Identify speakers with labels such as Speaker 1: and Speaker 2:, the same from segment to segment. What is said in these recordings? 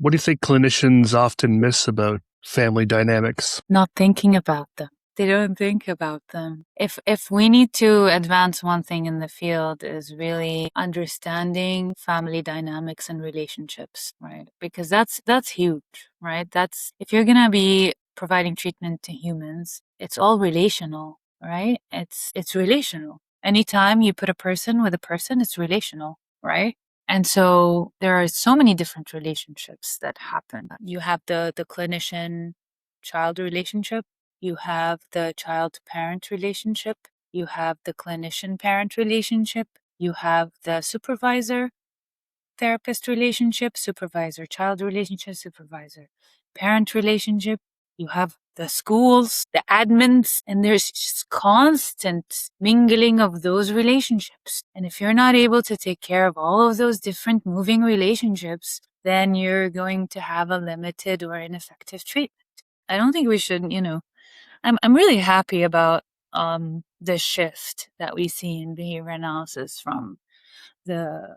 Speaker 1: What do you think clinicians often miss about family dynamics?
Speaker 2: Not thinking about them. They don't think about them. If we need to advance one thing in the field is really understanding family dynamics and relationships, right? Because that's huge, right? That's if you're gonna be providing treatment to humans, it's all relational, right? It's relational. Anytime you put a person with a person, it's relational, right? And so there are so many different relationships that happen. You have the clinician child relationship, you have the child parent relationship, you have the clinician parent relationship, you have the supervisor therapist relationship, supervisor child relationship, supervisor parent relationship, you have the schools, the admins, and there's just constant mingling of those relationships. And if you're not able to take care of all of those different moving relationships, then you're going to have a limited or ineffective treatment. I don't think we should, I'm really happy about the shift that we see in behavior analysis from the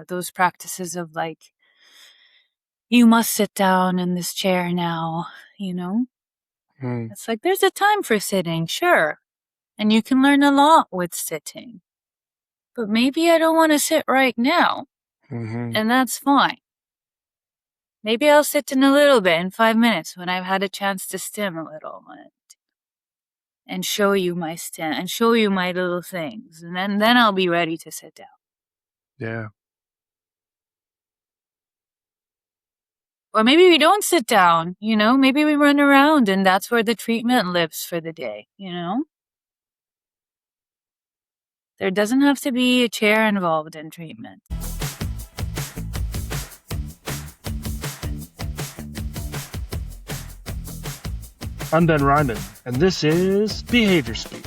Speaker 2: those practices of like, you must sit down in this chair now. It's like there's a time for sitting, sure, and you can learn a lot with sitting, but maybe I don't want to sit right now. And that's fine. Maybe I'll sit in a little bit in 5 minutes when I've had a chance to stim a little and show you my stim and show you my little things, and then I'll be ready to sit down.
Speaker 1: Yeah.
Speaker 2: Or maybe we don't sit down, maybe we run around and that's where the treatment lives for the day, There doesn't have to be a chair involved in treatment.
Speaker 1: I'm Ben Reiman, and this is Behaviour Speak.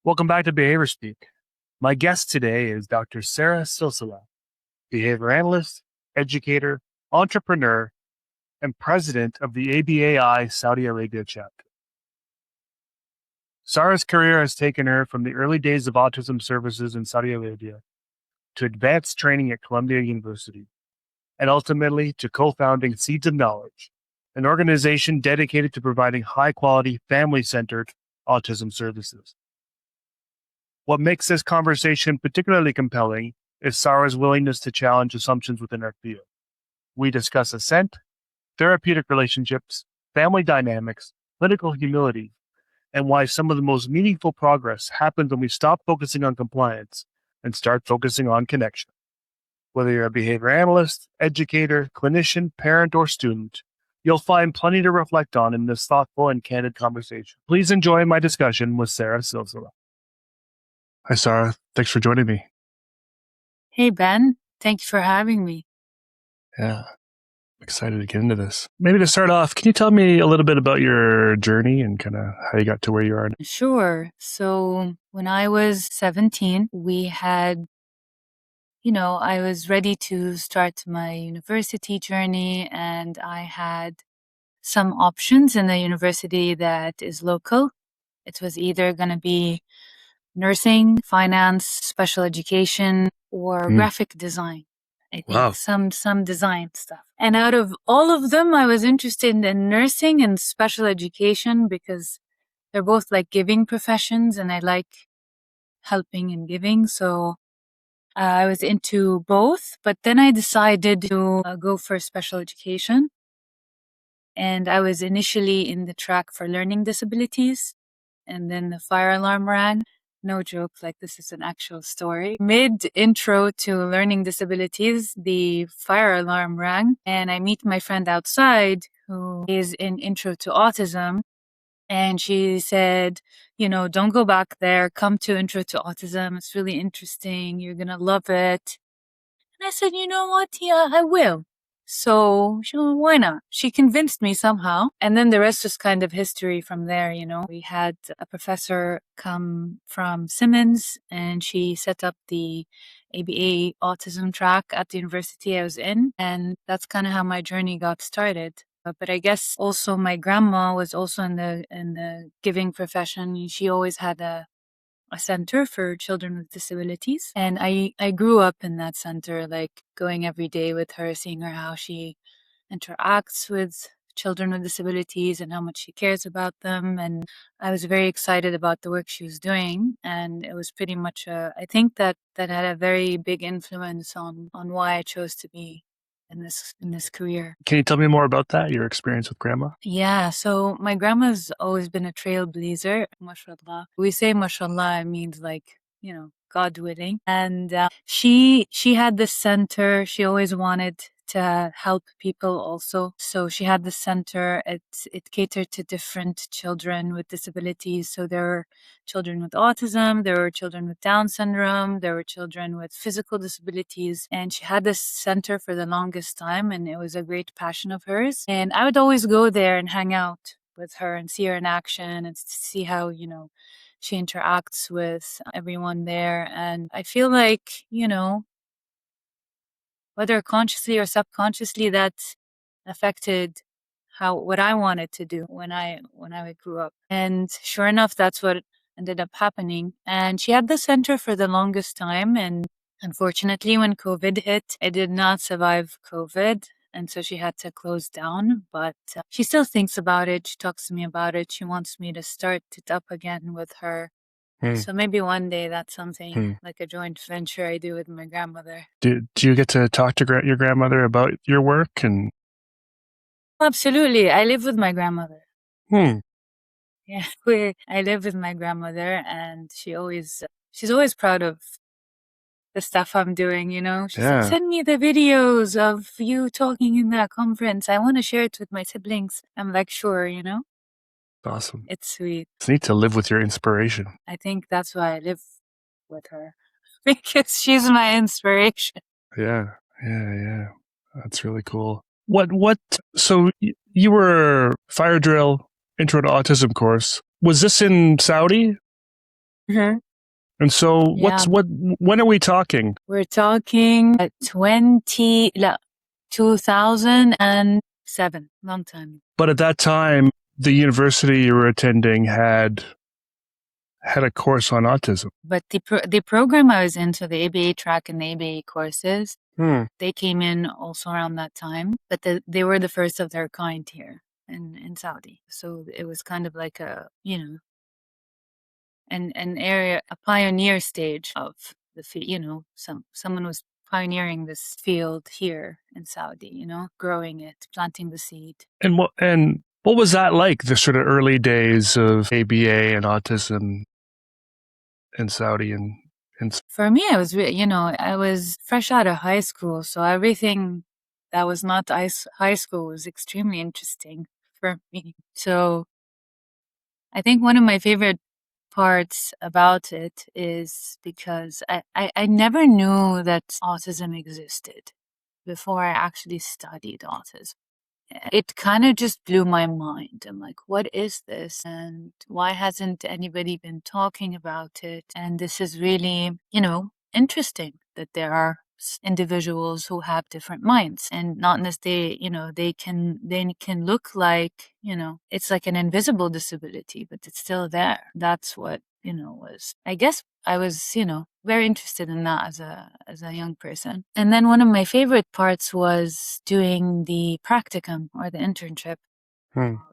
Speaker 1: Welcome back to Behaviour Speak. My guest today is Dr. Sara Silsilah, behavior analyst, educator, entrepreneur, and president of the ABAI Saudi Arabia Chapter. Sara's career has taken her from the early days of autism services in Saudi Arabia to advanced training at Columbia University, and ultimately to co-founding Seeds of Knowledge, an organization dedicated to providing high-quality, family-centered autism services. What makes this conversation particularly compelling is Sara's willingness to challenge assumptions within our field. We discuss Assent, therapeutic relationships, family dynamics, clinical humility, and why some of the most meaningful progress happens when we stop focusing on compliance and start focusing on connection. Whether you're a behavior analyst, educator, clinician, parent, or student, you'll find plenty to reflect on in this thoughtful and candid conversation. Please enjoy my discussion with Sara Silsilah. Hi, Sara. Thanks for joining me.
Speaker 2: Hey, Ben. Thank you for having me.
Speaker 1: Yeah, I'm excited to get into this. Maybe to start off, can you tell me a little bit about your journey and kind of how you got to where you are?
Speaker 2: Sure. So when I was 17, we had, I was ready to start my university journey, and I had some options in the university that is local. It was either going to be nursing, finance, special education, or graphic design. I think some design stuff. And out of all of them, I was interested in nursing and special education because they're both like giving professions and I like helping and giving. So I was into both, but then I decided to go for special education. And I was initially in the track for learning disabilities, and then the fire alarm rang. No joke, like this is an actual story. Mid-intro to learning disabilities, the fire alarm rang, and I meet my friend outside who is in intro to autism. And she said, don't go back there. Come to intro to autism. It's really interesting. You're going to love it. And I said, you know what? Yeah, I will. So she went, why not? She convinced me somehow. And then the rest was kind of history from there, We had a professor come from Simmons and she set up the ABA autism track at the university I was in. And that's kind of how my journey got started. But I guess also my grandma was also in the giving profession. She always had a a center for children with disabilities. And I grew up in that center, like going every day with her, seeing her how she interacts with children with disabilities and how much she cares about them. And I was very excited about the work she was doing. And it was pretty much, I think that had a very big influence on why I chose to be in this career.
Speaker 1: Can you tell me more about that, your experience with grandma?
Speaker 2: Yeah, so my grandma's always been a trailblazer, mashallah. We say mashallah, it means like, God willing. And she had this center. She always wanted to help people also. So she had this center. It catered to different children with disabilities. So there were children with autism, there were children with Down syndrome, there were children with physical disabilities. And she had this center for the longest time, and it was a great passion of hers. And I would always go there and hang out with her and see her in action and see how, she interacts with everyone there. And I feel like, whether consciously or subconsciously, that affected what I wanted to do when I grew up. And sure enough, that's what ended up happening. And she had the center for the longest time. And unfortunately, when COVID hit, it did not survive COVID. And so she had to close down, but she still thinks about it. She talks to me about it. She wants me to start it up again with her. So maybe one day that's something like a joint venture I do with my grandmother.
Speaker 1: Do you get to talk to your grandmother about your work? And
Speaker 2: absolutely, I live with my grandmother.
Speaker 1: Yeah,
Speaker 2: I live with my grandmother, and she's always proud of the stuff I'm doing. She's like, send me the videos of you talking in that conference. I want to share it with my siblings. I'm like, sure.
Speaker 1: Awesome.
Speaker 2: It's sweet.
Speaker 1: It's neat to live with your inspiration.
Speaker 2: I think that's why I live with her, because she's my inspiration.
Speaker 1: Yeah. That's really cool. So you were fire drill, intro to autism course. Was this in Saudi?
Speaker 2: Mm-hmm.
Speaker 1: And so when are we talking?
Speaker 2: We're talking 2007, long time.
Speaker 1: But at that time, the university you were attending had a course on autism.
Speaker 2: But the program I was in, so the ABA track and the ABA courses, they came in also around that time, but they were the first of their kind here in Saudi. So it was kind of like a, an area, a pioneer stage of the field. Someone was pioneering this field here in Saudi, growing it, planting the seed.
Speaker 1: And what was that like, the sort of early days of ABA and autism in Saudi? And
Speaker 2: for me, I was, I was fresh out of high school, so everything that was not high school was extremely interesting for me. So I think one of my favorite parts about it is because I never knew that autism existed before I actually studied autism. It kind of just blew my mind. I'm like, what is this? And why hasn't anybody been talking about it? And this is really, interesting that there are individuals who have different minds, and not necessarily, they can look like, it's like an invisible disability, but it's still there. That's what, I guess I was, very interested in that as a young person. And then one of my favorite parts was doing the practicum or the internship.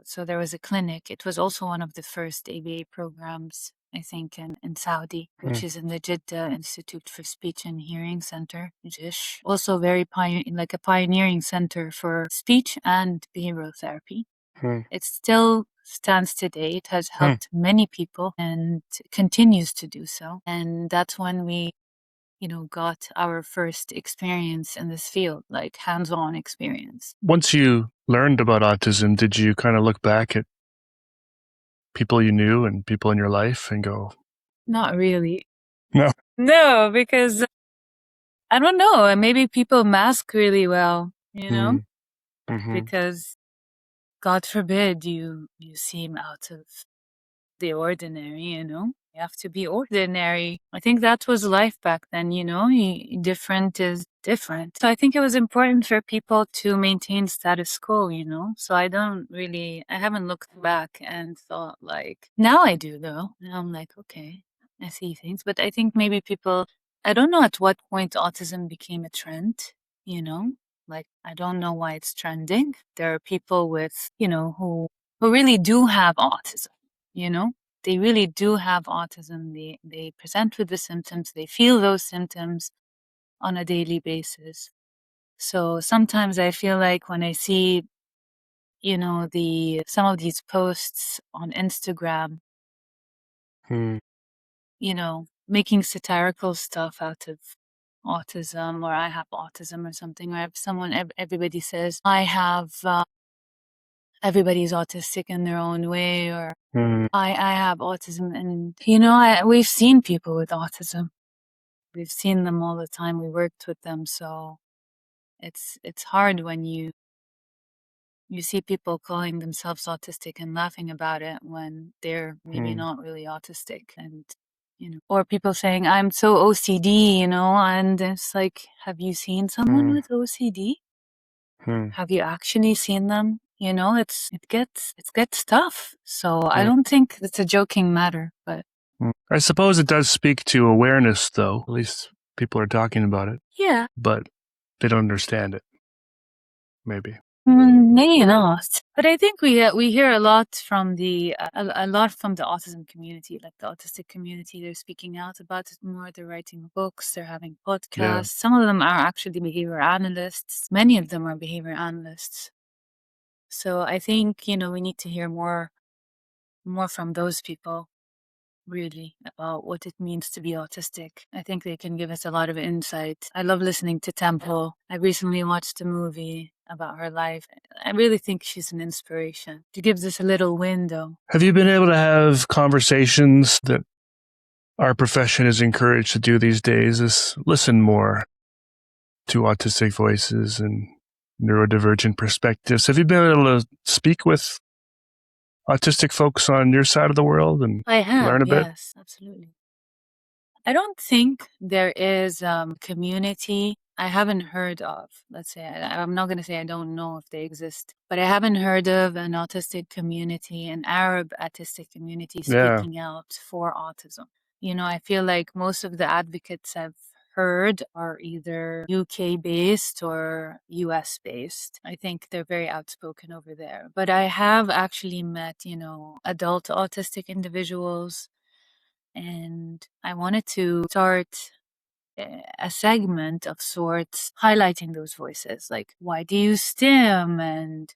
Speaker 2: So there was a clinic. It was also one of the first ABA programs, I think, in Saudi, which is in the Jeddah Institute for Speech and Hearing Center, JISH. Also very like a pioneering center for speech and behavioral therapy. It still stands today. It has helped many people and continues to do so. And that's when we, got our first experience in this field, like hands-on experience.
Speaker 1: Once you learned about autism, did you kind of look back at people you knew and people in your life and go,
Speaker 2: not really?
Speaker 1: No,
Speaker 2: because I don't know. Maybe people mask really well, because God forbid you seem out of the ordinary, You have to be ordinary. I think that was life back then, different is different. So I think it was important for people to maintain status quo, So I haven't looked back and thought like, now I do though. Now I'm like, okay, I see things. But I think maybe people, I don't know at what point autism became a trend, you know? Like, I don't know why it's trending. There are people with, who really do have autism, you know? They really do have autism. They present with the symptoms. They feel those symptoms on a daily basis. So sometimes I feel like when I see, some of these posts on Instagram, making satirical stuff out of autism, or I have autism or something, or if everybody says, everybody's autistic in their own way, or I have autism. And, we've seen people with autism. We've seen them all the time. We worked with them. So it's hard when you see people calling themselves autistic and laughing about it when they're maybe not really autistic. And, or people saying, I'm so OCD, and it's like, have you seen someone with OCD? Have you actually seen them? It gets tough. So I don't think it's a joking matter, but
Speaker 1: I suppose it does speak to awareness, though. At least people are talking about it.
Speaker 2: yeah.
Speaker 1: But they don't understand it. Maybe.
Speaker 2: Maybe not, but I think we hear a lot from the autism community, like the autistic community. They're speaking out about it more. They're writing books. They're having podcasts.
Speaker 1: Yeah.
Speaker 2: Some of them are actually behavior analysts. Many of them are behavior analysts. So I think we need to hear more from those people, really, about what it means to be autistic. I think they can give us a lot of insight. I love listening to Temple. I recently watched a movie about her life. I really think she's an inspiration. She gives us a little window.
Speaker 1: Have you been able to have conversations that our profession is encouraged to do these days, is listen more to autistic voices and neurodivergent perspectives? Have you been able to speak with autistic folks on your side of the world and
Speaker 2: I have,
Speaker 1: learn a bit?
Speaker 2: yes, absolutely. I don't think there is community I haven't heard of. Let's say I'm not going to say I don't know if they exist, but I haven't heard of an autistic community, an Arab autistic community speaking out for autism. I feel like most of the advocates I've heard are either UK based or US based. I think they're very outspoken over there. But I have actually met, adult autistic individuals, and I wanted to start a segment of sorts highlighting those voices, like, why do you stim, and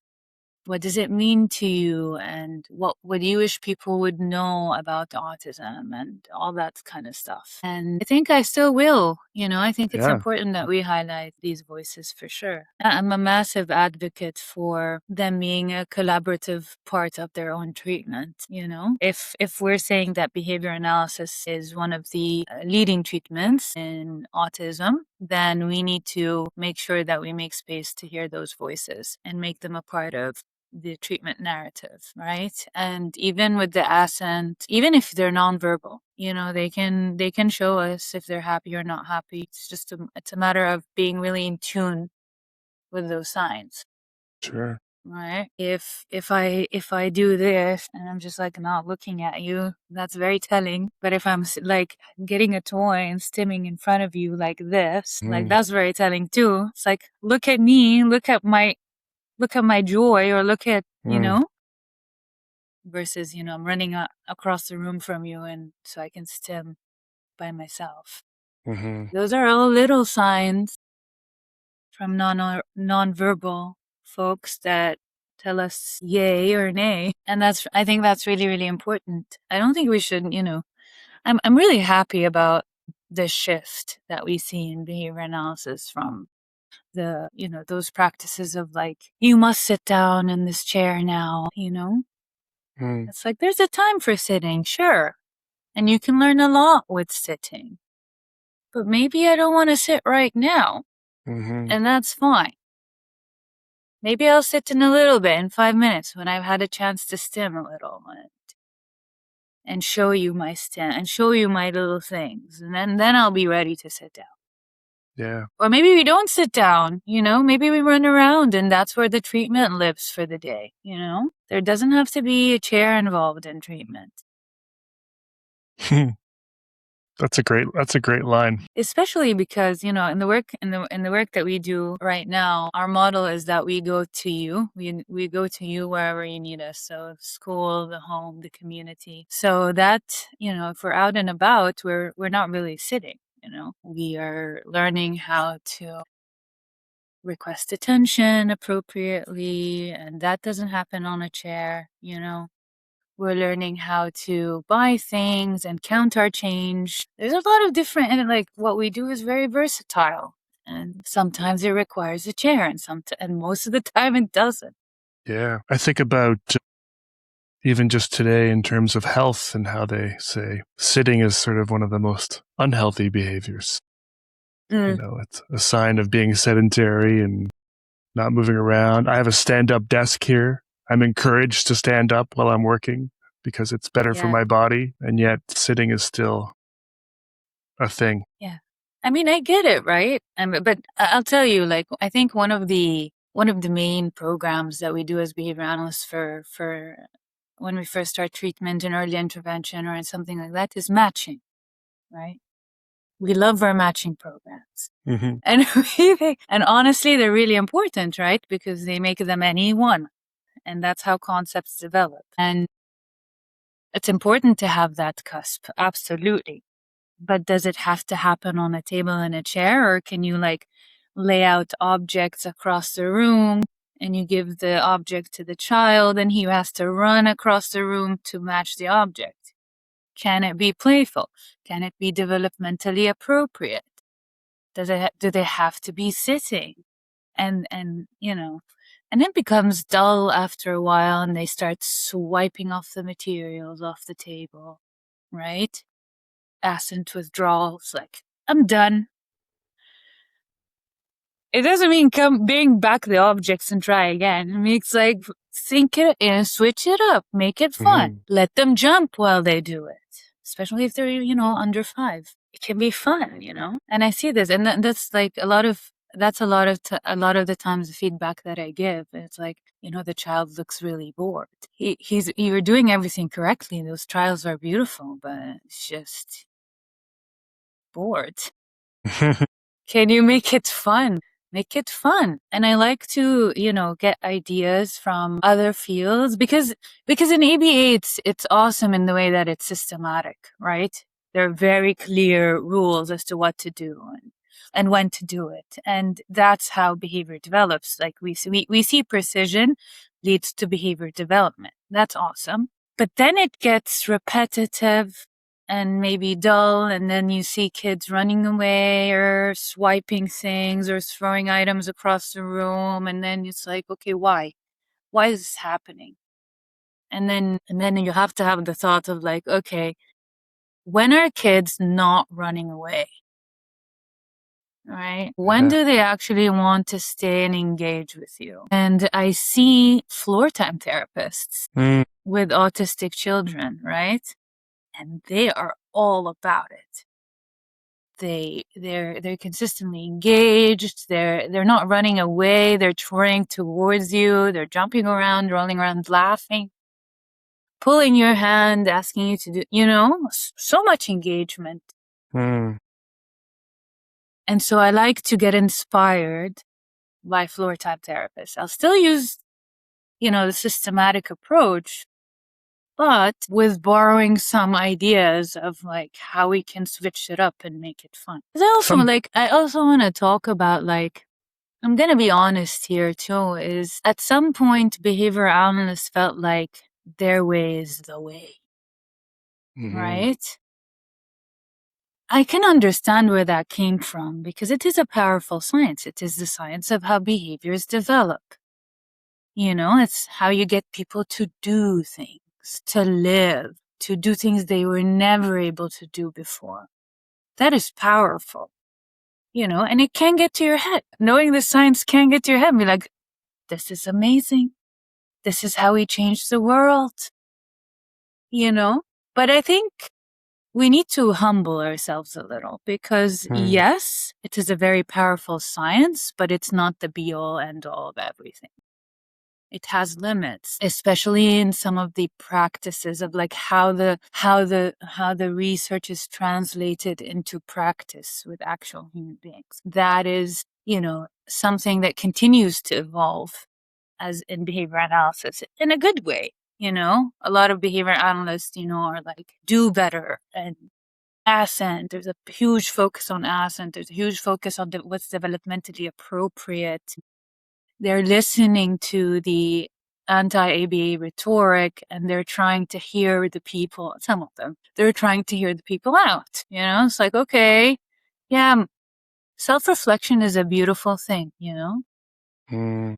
Speaker 2: what does it mean to you, and what do you wish people would know about autism, and all that kind of stuff. And I think I still will. I think it's important that we highlight these voices for sure. I'm a massive advocate for them being a collaborative part of their own treatment. If we're saying that behavior analysis is one of the leading treatments in autism, then we need to make sure that we make space to hear those voices and make them a part of the treatment narrative, right? And even with the Assent, even if they're nonverbal, they can show us if they're happy or not happy. It's just it's a matter of being really in tune with those signs.
Speaker 1: Sure.
Speaker 2: Right. If I do this and I'm just like not looking at you, that's very telling. But if I'm like getting a toy and stimming in front of you like this, like that's very telling too. It's like, look at me, look at my joy, or look at, versus, I'm running across the room from you and so I can stim by myself. Those are all little signs from non-verbal folks that tell us yay or nay. And I think that's really, really important. I don't think we should, I'm really happy about the shift that we see in behavior analysis from the, those practices of like, you must sit down in this chair now, It's like, there's a time for sitting, sure. And you can learn a lot with sitting. But maybe I don't want to sit right now. And that's fine. Maybe I'll sit in a little bit, in 5 minutes, when I've had a chance to stim a little and show you my stim and show you my little things. And then I'll be ready to sit down.
Speaker 1: Yeah.
Speaker 2: Or maybe we don't sit down, maybe we run around, and that's where the treatment lives for the day, There doesn't have to be a chair involved in treatment.
Speaker 1: That's a great line.
Speaker 2: Especially because, in the work that we do right now, our model is that we go to you. We go to you wherever you need us. So school, the home, the community. So that, if we're out and about, we're not really sitting, We are learning how to request attention appropriately, and that doesn't happen on a chair, We're learning how to buy things and count our change. There's a lot of different, and what we do is very versatile. And sometimes it requires a chair, and most of the time it doesn't.
Speaker 1: Yeah. I think about even just today in terms of health and how they say sitting is sort of one of the most unhealthy behaviors. It's a sign of being sedentary and not moving around. I have a stand-up desk here. I'm encouraged to stand up while I'm working because it's better for my body, and yet sitting is still a thing.
Speaker 2: Yeah. I mean, I get it, right? But I'll tell you, I think one of the main programs that we do as behavior analysts for when we first start treatment and early intervention or something like that is matching, right? We love our matching programs.
Speaker 1: Mm-hmm.
Speaker 2: And honestly, they're really important, right? Because they make them anyone. And that's how concepts develop. And it's important to have that cusp, absolutely. But does it have to happen on a table and a chair? Or can you lay out objects across the room and you give the object to the child and he has to run across the room to match the object? Can it be playful? Can it be developmentally appropriate? Do they have to be sitting? And it becomes dull after a while and they start swiping off the materials off the table, right? Assent withdrawals, I'm done. It doesn't mean bring back the objects and try again. It means think it and switch it up, make it fun.
Speaker 1: Mm-hmm.
Speaker 2: Let them jump while they do it, especially if they're under 5. It can be fun, And I see this, and that's a lot of the times the feedback that I give. It's the child looks really bored. You're doing everything correctly. Those trials are beautiful, but it's just bored. Can you make it fun? Make it fun. And I like to, get ideas from other fields because in ABA it's awesome in the way that it's systematic, right? There are very clear rules as to what to do and when to do it. And that's how behavior develops. We see precision leads to behavior development. That's awesome. But then it gets repetitive and maybe dull, and then you see kids running away or swiping things or throwing items across the room, and then it's okay, why is this happening? And then you have to have the thought of okay, when are kids not running away, right? When do they actually want to stay and engage with you? And I see floor time therapists with autistic children, right? And they are all about it. They're consistently engaged. They're not running away. They're touring towards you. They're jumping around, rolling around, laughing, pulling your hand, asking you to do, so much engagement. And so I like to get inspired by floor time therapists. I'll still use, the systematic approach, but with borrowing some ideas of how we can switch it up and make it fun. I also want to talk about I'm going to be honest here too, is at some point behavior analysts felt like their way is the way, right? I can understand where that came from because it is a powerful science. It is the science of how behaviors develop. It's how you get people to do things, to live, to do things they were never able to do before. That is powerful, and it can get to your head. Knowing the science can get to your head and be this is amazing. This is how we change the world, But I think we need to humble ourselves a little because yes, it is a very powerful science, but it's not the be all end all of everything. It has limits, especially in some of the practices of like how the research is translated into practice with actual human beings. That is, something that continues to evolve as in behavior analysis in a good way. A lot of behavior analysts, are like do better and Assent. There's a huge focus on Assent. There's a huge focus on what's developmentally appropriate. They're listening to the anti-ABA rhetoric and they're trying to hear the people, some of them, they're trying to hear the people out. It's like, okay, yeah, self-reflection is a beautiful thing,
Speaker 1: Mm.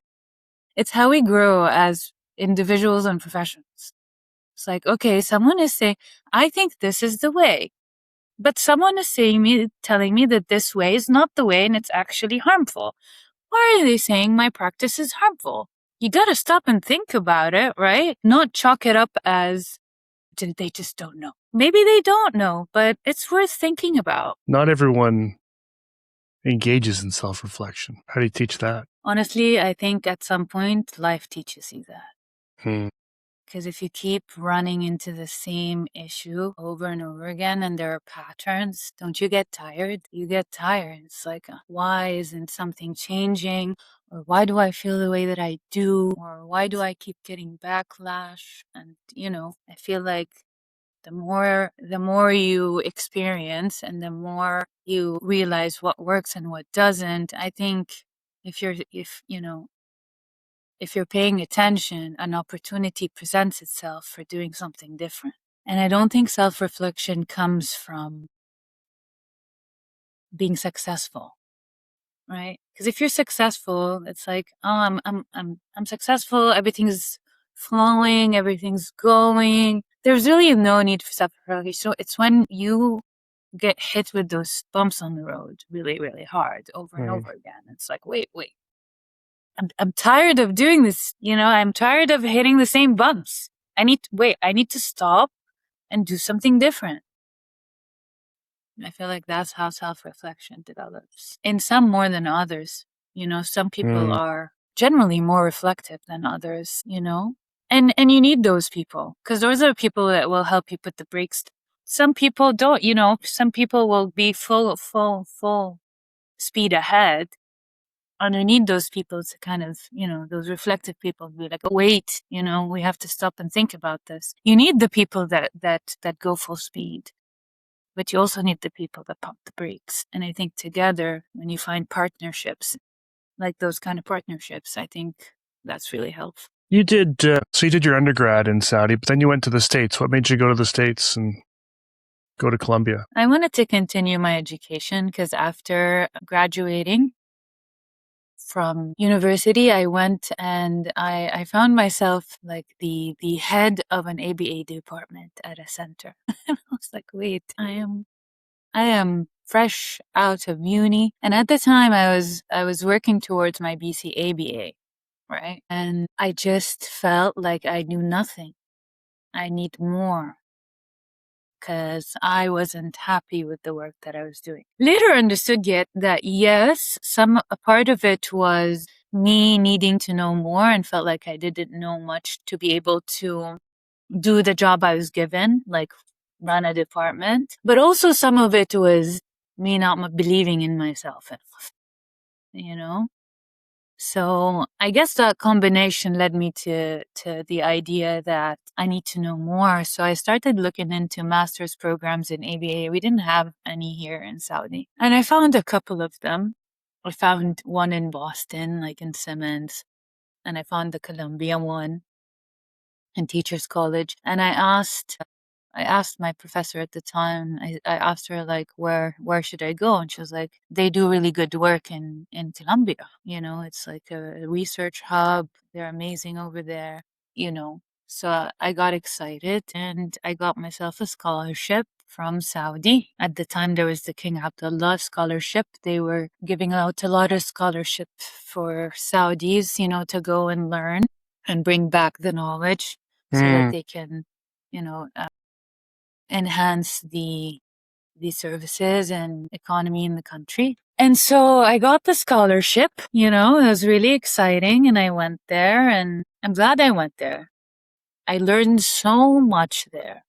Speaker 2: It's how we grow as individuals and professionals. It's like, okay, someone is saying, I think this is the way. But someone is telling me that this way is not the way and it's actually harmful. Why are they saying my practice is harmful? You gotta stop and think about it, right? Not chalk it up as they just don't know. Maybe they don't know, but it's worth thinking about.
Speaker 1: Not everyone engages in self-reflection. How do you teach that?
Speaker 2: Honestly, I think at some point life teaches you that.
Speaker 1: Hmm.
Speaker 2: Because if you keep running into the same issue over and over again and there are patterns, don't you get tired? You get tired. It's like, why isn't something changing? Or why do I feel the way that I do? Or why do I keep getting backlash? And, I feel like the more you experience and the more you realize what works and what doesn't, I think if you're paying attention, an opportunity presents itself for doing something different. And I don't think self-reflection comes from being successful, right? Because if you're successful, it's like, oh, I'm successful. Everything's flowing. Everything's going. There's really no need for self-reflection. So it's when you get hit with those bumps on the road really, really hard over and over again. It's like, wait. I'm tired of doing this. I'm tired of hitting the same bumps. I need to stop and do something different. I feel like that's how self-reflection develops. In some more than others. Some people are generally more reflective than others, and you need those people because those are people that will help you put the brakes. Some people don't, some people will be full speed ahead. And you need those people to kind of, those reflective people be like, wait, we have to stop and think about this. You need the people that go full speed, but you also need the people that pump the brakes. And I think together, when you find partnerships, like those kind of partnerships, I think that's really helpful.
Speaker 1: You did, so you did your undergrad in Saudi, but then you went to the States. What made you go to the States and go to Columbia?
Speaker 2: I wanted to continue my education because after graduating from university, I went and I found myself like the head of an ABA department at a center. I was like, wait, I am fresh out of uni. And at the time I was working towards my BC ABA, right? And I just felt like I knew nothing. I need more. Because I wasn't happy with the work that I was doing. Later understood yet that yes, a part of it was me needing to know more and felt like I didn't know much to be able to do the job I was given, like run a department. But also some of it was me not believing in myself enough. So I guess that combination led me to the idea that I need to know more. So I started looking into master's programs in ABA. We didn't have any here in Saudi. And I found a couple of them. I found one in Boston, like in Simmons. And I found the Columbia one in Teachers College. And I asked my professor at the time, I asked her like, where should I go? And she was like, they do really good work in Colombia. It's like a research hub. They're amazing over there, So I got excited and I got myself a scholarship from Saudi. At the time, there was the King Abdullah scholarship. They were giving out a lot of scholarship for Saudis, to go and learn and bring back the knowledge so that they can, enhance the these services and economy in the country. And so I got the scholarship, it was really exciting. And I went there, and I'm glad I went there. I learned so much there,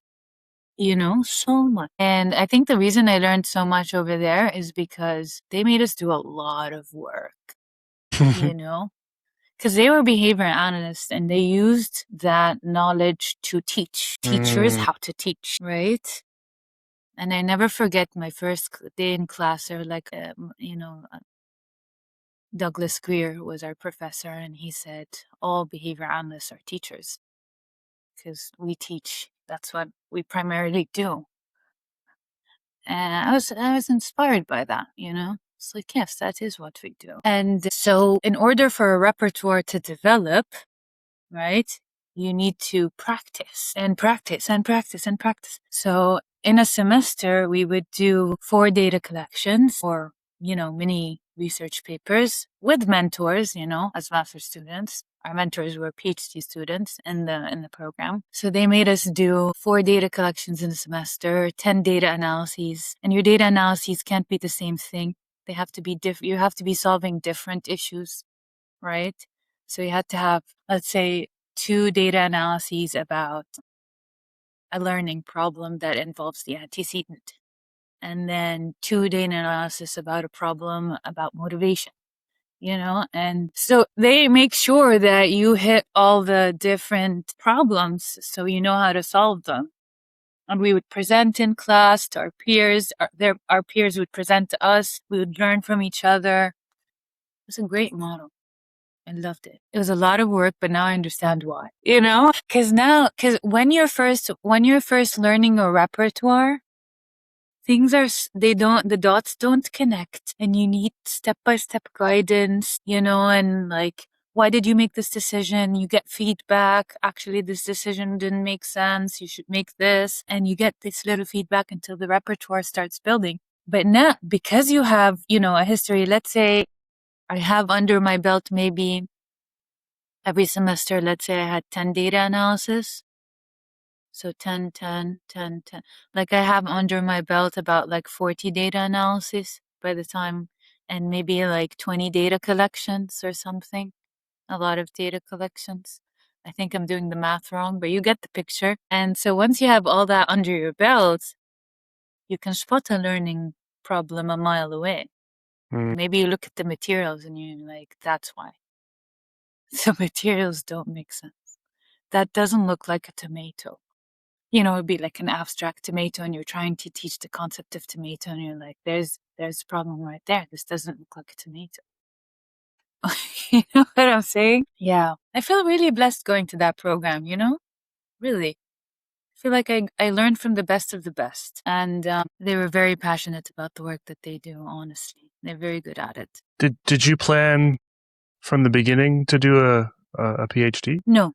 Speaker 2: so much. And I think the reason I learned so much over there is because they made us do a lot of work, because they were behavior analysts and they used that knowledge to teach teachers how to teach, right? And I never forget my first day in class, or like, Douglas Greer was our professor, and he said, all behavior analysts are teachers because we teach. That's what we primarily do. And I was inspired by that, It's like, yes, that is what we do. And so in order for a repertoire to develop, right, you need to practice and practice and practice and practice. So in a semester, we would do 4 data collections or, mini research papers with mentors, as master students. Our mentors were PhD students in the program. So they made us do 4 data collections in a semester, 10 data analyses. And your data analyses can't be the same thing. They have to be different. You have to be solving different issues, right? So you had to have, let's say, 2 data analyses about a learning problem that involves the antecedent, and then 2 data analysis about a problem about motivation, and so they make sure that you hit all the different problems so you know how to solve them. And we would present in class to our peers. Our peers would present to us. We would learn from each other. It was a great model. I loved it. It was a lot of work, but now I understand why, because when you're first learning a repertoire, the dots don't connect, and you need step-by-step guidance, and like, why did you make this decision? You get feedback. Actually, this decision didn't make sense. You should make this. And you get this little feedback until the repertoire starts building. But now, because you have, a history, let's say I have under my belt maybe every semester, let's say I had 10 data analysis. So 10, 10, 10, 10. Like I have under my belt about like 40 data analysis by the time, and maybe like 20 data collections or something. A lot of data collections. I think I'm doing the math wrong, but you get the picture. And so once you have all that under your belt, you can spot a learning problem a mile away. Maybe you look at the materials and you're like, that's why. The materials don't make sense. That doesn't look like a tomato. It'd be like an abstract tomato, and you're trying to teach the concept of tomato, and you're like, there's a problem right there. This doesn't look like a tomato. You know what I'm saying? Yeah. I feel really blessed going to that program, Really. I feel like I learned from the best of the best. And they were very passionate about the work that they do, honestly. They're very good at it.
Speaker 1: Did you plan from the beginning to do a PhD?
Speaker 2: No.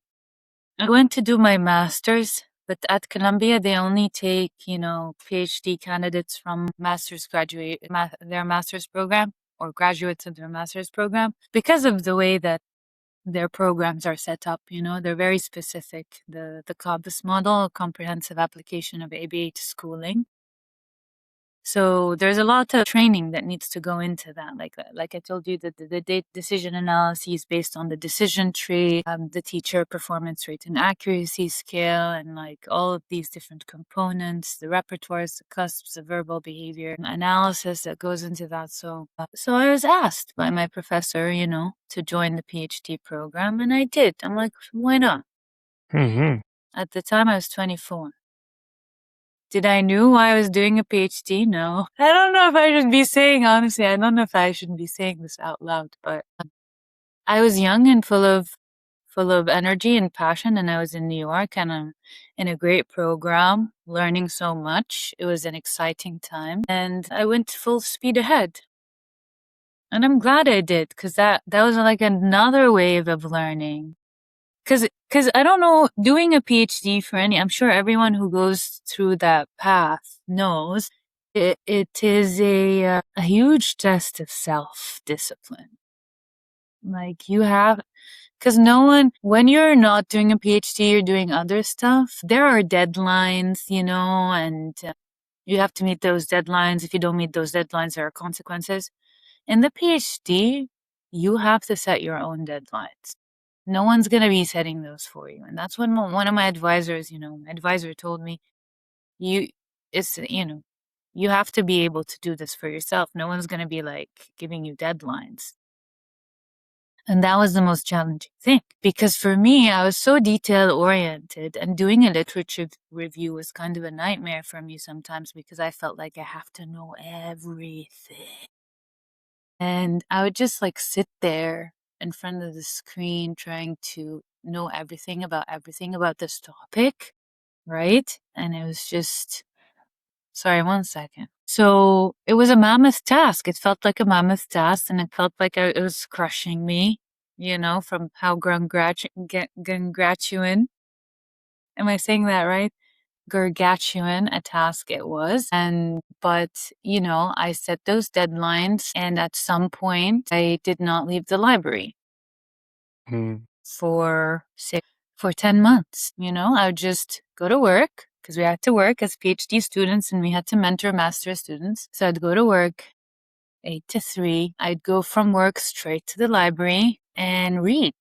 Speaker 2: I went to do my master's, but at Columbia, they only take, PhD candidates from their master's program, or graduates of their master's program, because of the way that their programs are set up. They're very specific. The CABS model, comprehensive application of ABAI to schooling. So there's a lot of training that needs to go into that. Like I told you, the decision analysis based on the decision tree, the teacher performance rate and accuracy scale, and like all of these different components, the repertoires, the cusps, the verbal behavior analysis that goes into that. So I was asked by my professor, to join the PhD program, and I did. I'm like, why not?
Speaker 1: Mm-hmm.
Speaker 2: At the time, I was 24. Did I knew why I was doing a PhD? No. I don't know if I should be saying, honestly, I don't know if I should be saying this out loud, but I was young and full of energy and passion, and I was in New York, and I'm in a great program, learning so much. It was an exciting time, and I went full speed ahead. And I'm glad I did, because that was like another wave of learning. Because I don't know, doing a PhD I'm sure everyone who goes through that path knows it is a huge test of self-discipline. Like you have, because when you're not doing a PhD, you're doing other stuff, there are deadlines, and You have to meet those deadlines. If you don't meet those deadlines, there are consequences. In the PhD, you have to set your own deadlines. No one's going to be setting those for you. And that's when one of my advisors, my advisor told me, you have to be able to do this for yourself. No one's going to be like giving you deadlines. And that was the most challenging thing, because for me, I was so detail oriented, and doing a literature review was kind of a nightmare for me sometimes, because I felt like I have to know everything. And I would just like sit there in front of the screen trying to know everything about this topic, right? And it was just, sorry, one second. So it was a mammoth task. It felt like a mammoth task, and it felt like it was crushing me, from how gargantuan. Am I saying that right? Gargantuan a task it was. But I set those deadlines, and at some point I did not leave the library for 10 months. I would just go to work, because we had to work as PhD students and we had to mentor master students. So I'd go to work 8 to 3. I'd go from work straight to the library and read,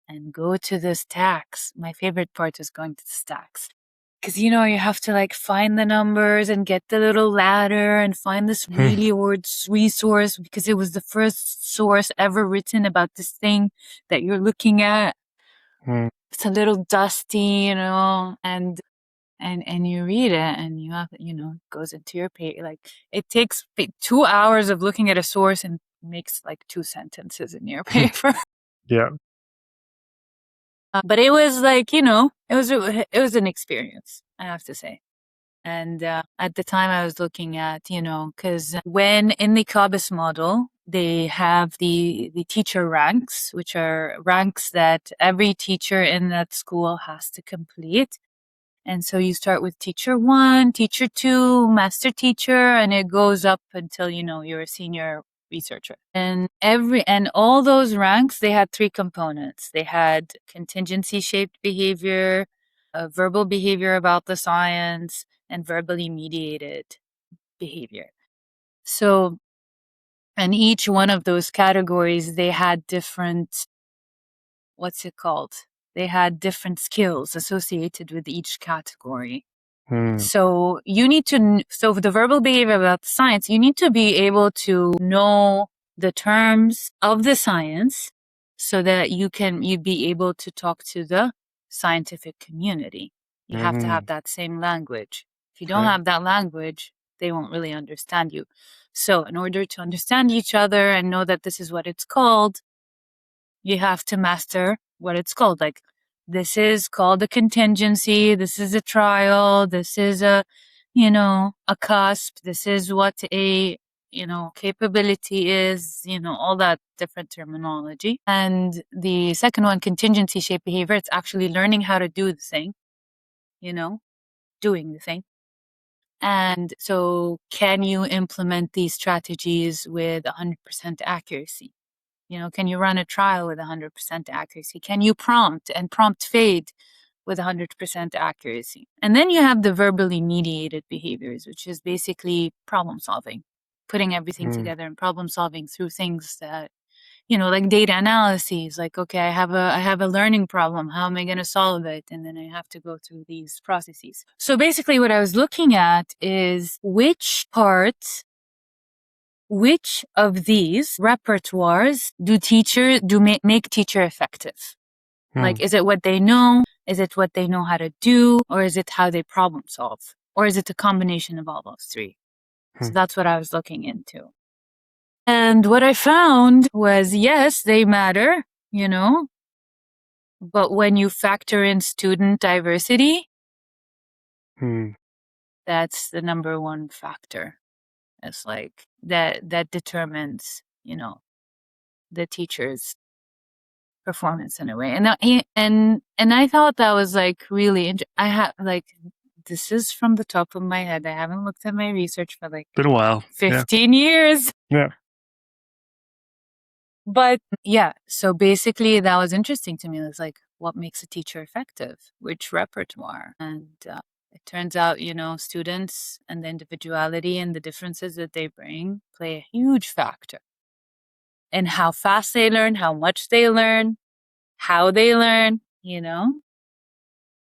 Speaker 2: and go to the stacks. My favorite part was going to the stacks. Because, you have to like find the numbers and get the little ladder and find this really old resource, because it was the first source ever written about this thing that you're looking at. It's a little dusty, and you read it, and you have, it goes into your page. Like, it takes 2 hours of looking at a source and makes like 2 sentences in your paper.
Speaker 1: Yeah.
Speaker 2: But it was like, it was an experience, I have to say. And at the time I was looking at, because when in the CABIS model, they have the teacher ranks, which are ranks that every teacher in that school has to complete. And so you start with teacher 1, teacher 2, master teacher, and it goes up until, you're a senior researcher. And all those ranks, they had 3 components. They had contingency shaped behavior, verbal behavior about the science, and verbally mediated behavior. So, and each one of those categories, they had different, they had different skills associated with each category. So you need to, so for the verbal behavior about science, you need to be able to know the terms of the science so that you'd be able to talk to the scientific community. You have to have that same language. If you don't have that language, they won't really understand you. So in order to understand each other and know that this is what it's called, you have to master what it's called. Like, this is called a contingency. This is a trial. This is a cusp. This is what a, capability is, all that different terminology. And the second one, contingency shaped behavior, it's actually learning how to do the thing, doing the thing. And so can you implement these strategies with 100% accuracy? Can you run a trial with 100% accuracy? Can you prompt fade with 100% accuracy? And then you have the verbally mediated behaviors, which is basically problem solving, putting everything together and problem solving through things that, like data analyses, like, okay, I have a learning problem. How am I going to solve it? And then I have to go through these processes. So basically what I was looking at is which of these repertoires make teacher effective? Like, is it what they know? Is it what they know how to do? Or is it how they problem solve? Or is it a combination of all those 3? So that's what I was looking into. And what I found was, yes, they matter, but when you factor in student diversity, that's the number one factor. It's like that determines, the teacher's performance in a way. And I thought that was like really I had like, this is from the top of my head. I haven't looked at my research for like
Speaker 1: Been a while.
Speaker 2: 15 years.
Speaker 1: Yeah.
Speaker 2: But yeah, so basically that was interesting to me. It was like, what makes a teacher effective? Which repertoire? And It turns out, students and the individuality and the differences that they bring play a huge factor in how fast they learn, how much they learn, how they learn,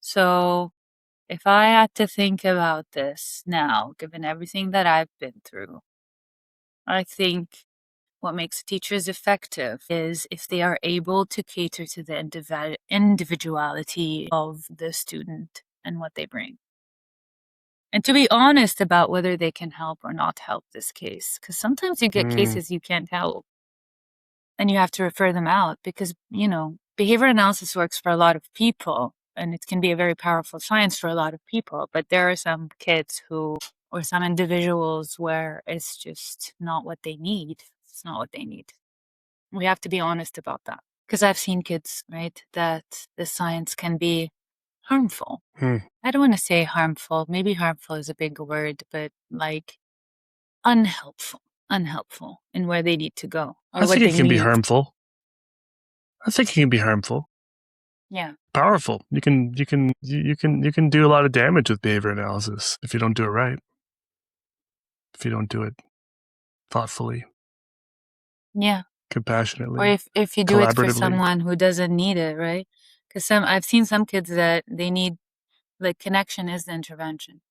Speaker 2: So if I had to think about this now, given everything that I've been through, I think what makes teachers effective is if they are able to cater to the individuality of the student and what they bring. And to be honest about whether they can help or not help this case. Because sometimes you get cases you can't help and you have to refer them out because, behavior analysis works for a lot of people and it can be a very powerful science for a lot of people. But there are some kids or some individuals where it's just not what they need. It's not what they need. We have to be honest about that. Because I've seen kids, right, that the science can be harmful. I don't want to say harmful. Maybe harmful is a big word, but like unhelpful in where they need to go or
Speaker 1: I
Speaker 2: what
Speaker 1: think
Speaker 2: they
Speaker 1: it can be
Speaker 2: need.
Speaker 1: harmful. I think it can be harmful.
Speaker 2: Yeah.
Speaker 1: Powerful. You can do a lot of damage with behavior analysis if you don't do it right. If you don't do it thoughtfully.
Speaker 2: Yeah.
Speaker 1: Compassionately.
Speaker 2: Or if you do it for someone who doesn't need it, right? Because I've seen some kids that they need, like, connection is the intervention,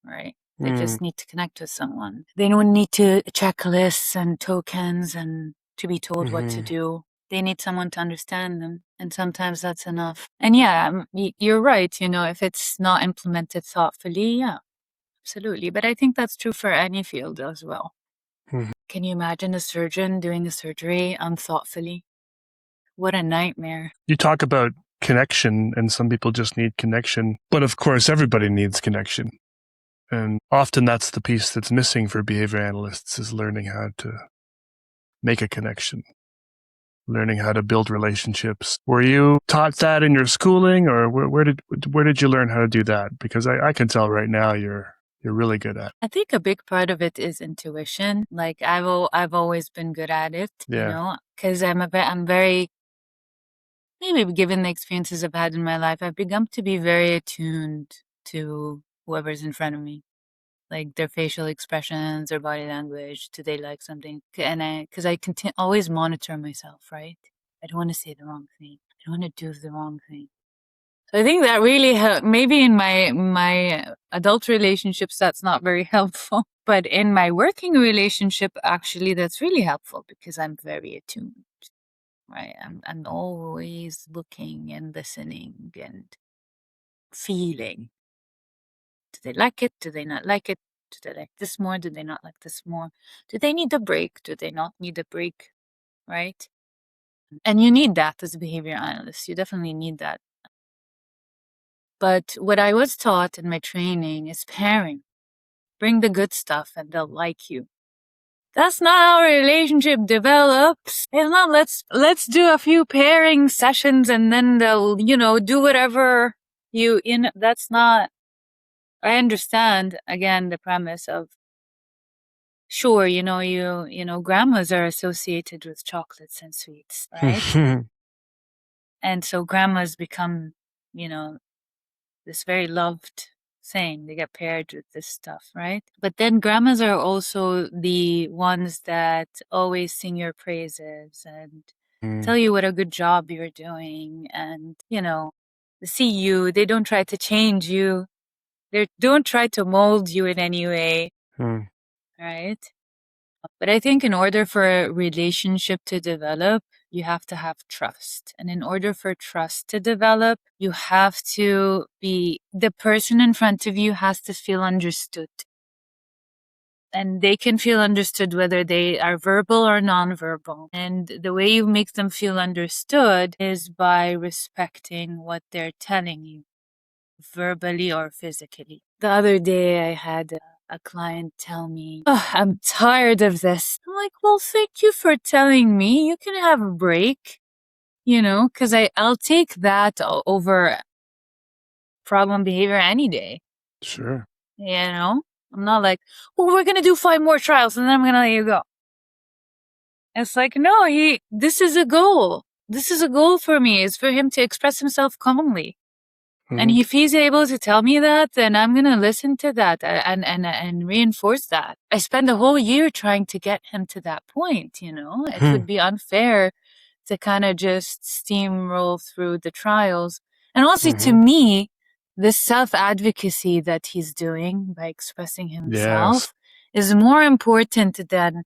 Speaker 2: right? They just need to connect with someone. They don't need to checklists and tokens and to be told what to do. They need someone to understand them. And sometimes that's enough. And yeah, you're right. If it's not implemented thoughtfully, yeah, absolutely. But I think that's true for any field as well. Can you imagine a surgeon doing a surgery unthoughtfully? What a nightmare.
Speaker 1: You talk about connection, and some people just need connection. But of course, everybody needs connection. And often that's the piece that's missing for behavior analysts is learning how to make a connection, learning how to build relationships. Were you taught that in your schooling, or where did you learn how to do that? Because I can tell right now you're really good at it.
Speaker 2: I think a big part of it is intuition. Like I've always been good at it, because I'm very, maybe given the experiences I've had in my life, I've begun to be very attuned to whoever's in front of me, like their facial expressions, their body language. Do they like something? And because I always monitor myself, right? I don't want to say the wrong thing. I don't want to do the wrong thing. So I think that really helped. Maybe in my adult relationships, that's not very helpful. But in my working relationship, actually, that's really helpful because I'm very attuned, right? I'm always looking and listening and feeling. Do they like it? Do they not like it? Do they like this more? Do they not like this more? Do they need a break? Do they not need a break? Right? And you need that as a behavior analyst. You definitely need that. But what I was taught in my training is pairing. Bring the good stuff and they'll like you. That's not how a relationship develops. It's not let's do a few pairing sessions and then they'll, do whatever that's not. I understand again the premise of sure, grandmas are associated with chocolates and sweets, right? And so grandmas become, this very loved thing. They get paired with this stuff, right? But then grandmas are also the ones that always sing your praises and tell you what a good job you're doing. And, they see you. They don't try to change you. They don't try to mold you in any way, right? But I think in order for a relationship to develop, you have to have trust. And in order for trust to develop, you have to the person in front of you has to feel understood. And they can feel understood whether they are verbal or nonverbal. And the way you make them feel understood is by respecting what they're telling you, verbally or physically. The other day I had a client tell me, oh, I'm tired of this. I'm like, well, thank you for telling me. You can have a break, because I'll take that over problem behavior any day.
Speaker 1: Sure.
Speaker 2: I'm not like, well, we're going to do 5 more trials and then I'm going to let you go. It's like, no, this is a goal. This is a goal for me. It's for him to express himself calmly. And if he's able to tell me that, then I'm going to listen to that and reinforce that. I spent a whole year trying to get him to that point, you know? It would be unfair to kind of just steamroll through the trials. And also to me, this self-advocacy that he's doing by expressing himself is more important than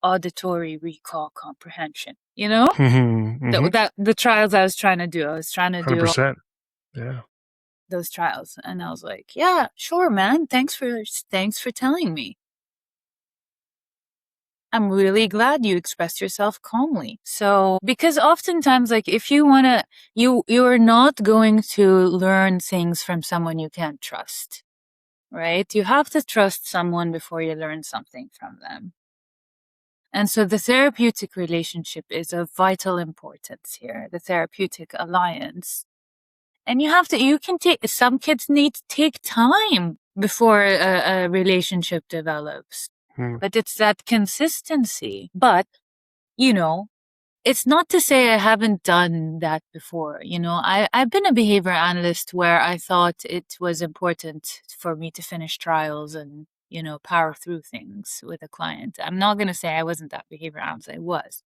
Speaker 2: auditory recall comprehension, you know? That the trials I was trying to do. I was trying to do
Speaker 1: 100%. Yeah.
Speaker 2: those trials. And I was like, yeah, sure, man. Thanks for telling me. I'm really glad you expressed yourself calmly. So, because oftentimes, like, if you want to, you're not going to learn things from someone you can't trust, right? You have to trust someone before you learn something from them. And so the therapeutic relationship is of vital importance here, the therapeutic alliance. And some kids need to take time before a relationship develops. But it's that consistency. But, you know, it's not to say I haven't done that before. You know, I've been a behavior analyst where I thought it was important for me to finish trials and, you know, power through things with a client. I'm not going to say I wasn't that behavior analyst. I was.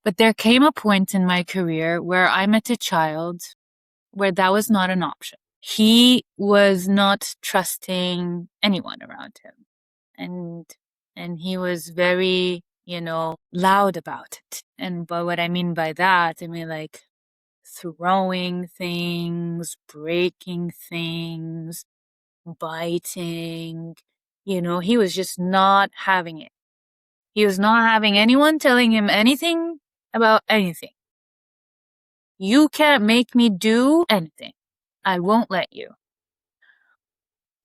Speaker 2: But there came a point in my career where I met a child where that was not an option. He was not trusting anyone around him. And he was very, you know, loud about it. And but what I mean by that, I mean like throwing things, breaking things, biting. You know, he was just not having it. He was not having anyone telling him anything about anything. You can't make me do anything. I won't let you.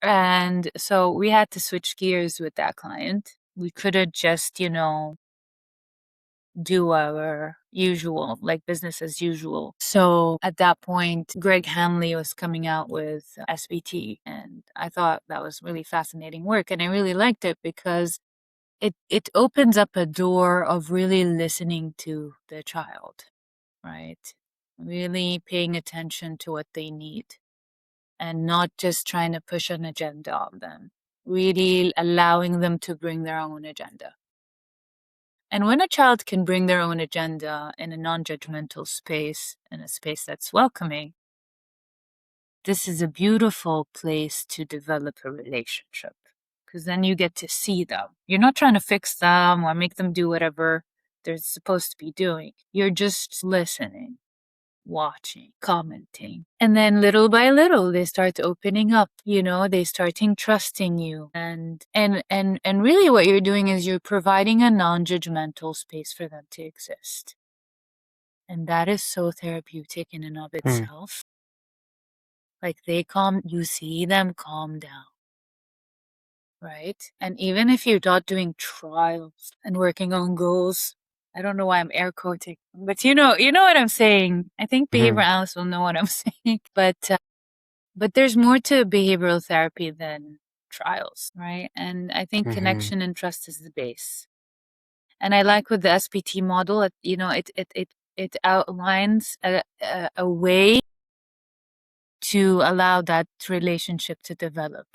Speaker 2: And so we had to switch gears with that client. We couldn't just, you know, do our usual, like business as usual. So at that point, Greg Hanley was coming out with SBT, and I thought that was really fascinating work. And I really liked it because it opens up a door of really listening to the child, right? Really paying attention to what they need and not just trying to push an agenda on them, really allowing them to bring their own agenda. And when a child can bring their own agenda in a non-judgmental space, in a space that's welcoming, this is a beautiful place to develop a relationship. Because then you get to see them. You're not trying to fix them or make them do whatever they're supposed to be doing. You're just listening, watching, commenting. And then little by little, they start opening up, you know, they starting trusting you. And really what you're doing is you're providing a non-judgmental space for them to exist. And that is so therapeutic in and of itself. Like you see them calm down. Right? And even if you're not doing trials and working on goals, I don't know why I'm air quoting, but you know what I'm saying. I think behavioral analysts will know what I'm saying. But there's more to behavioral therapy than trials, right? And I think connection and trust is the base. And I like with the SBT model, you know, it outlines a way to allow that relationship to develop.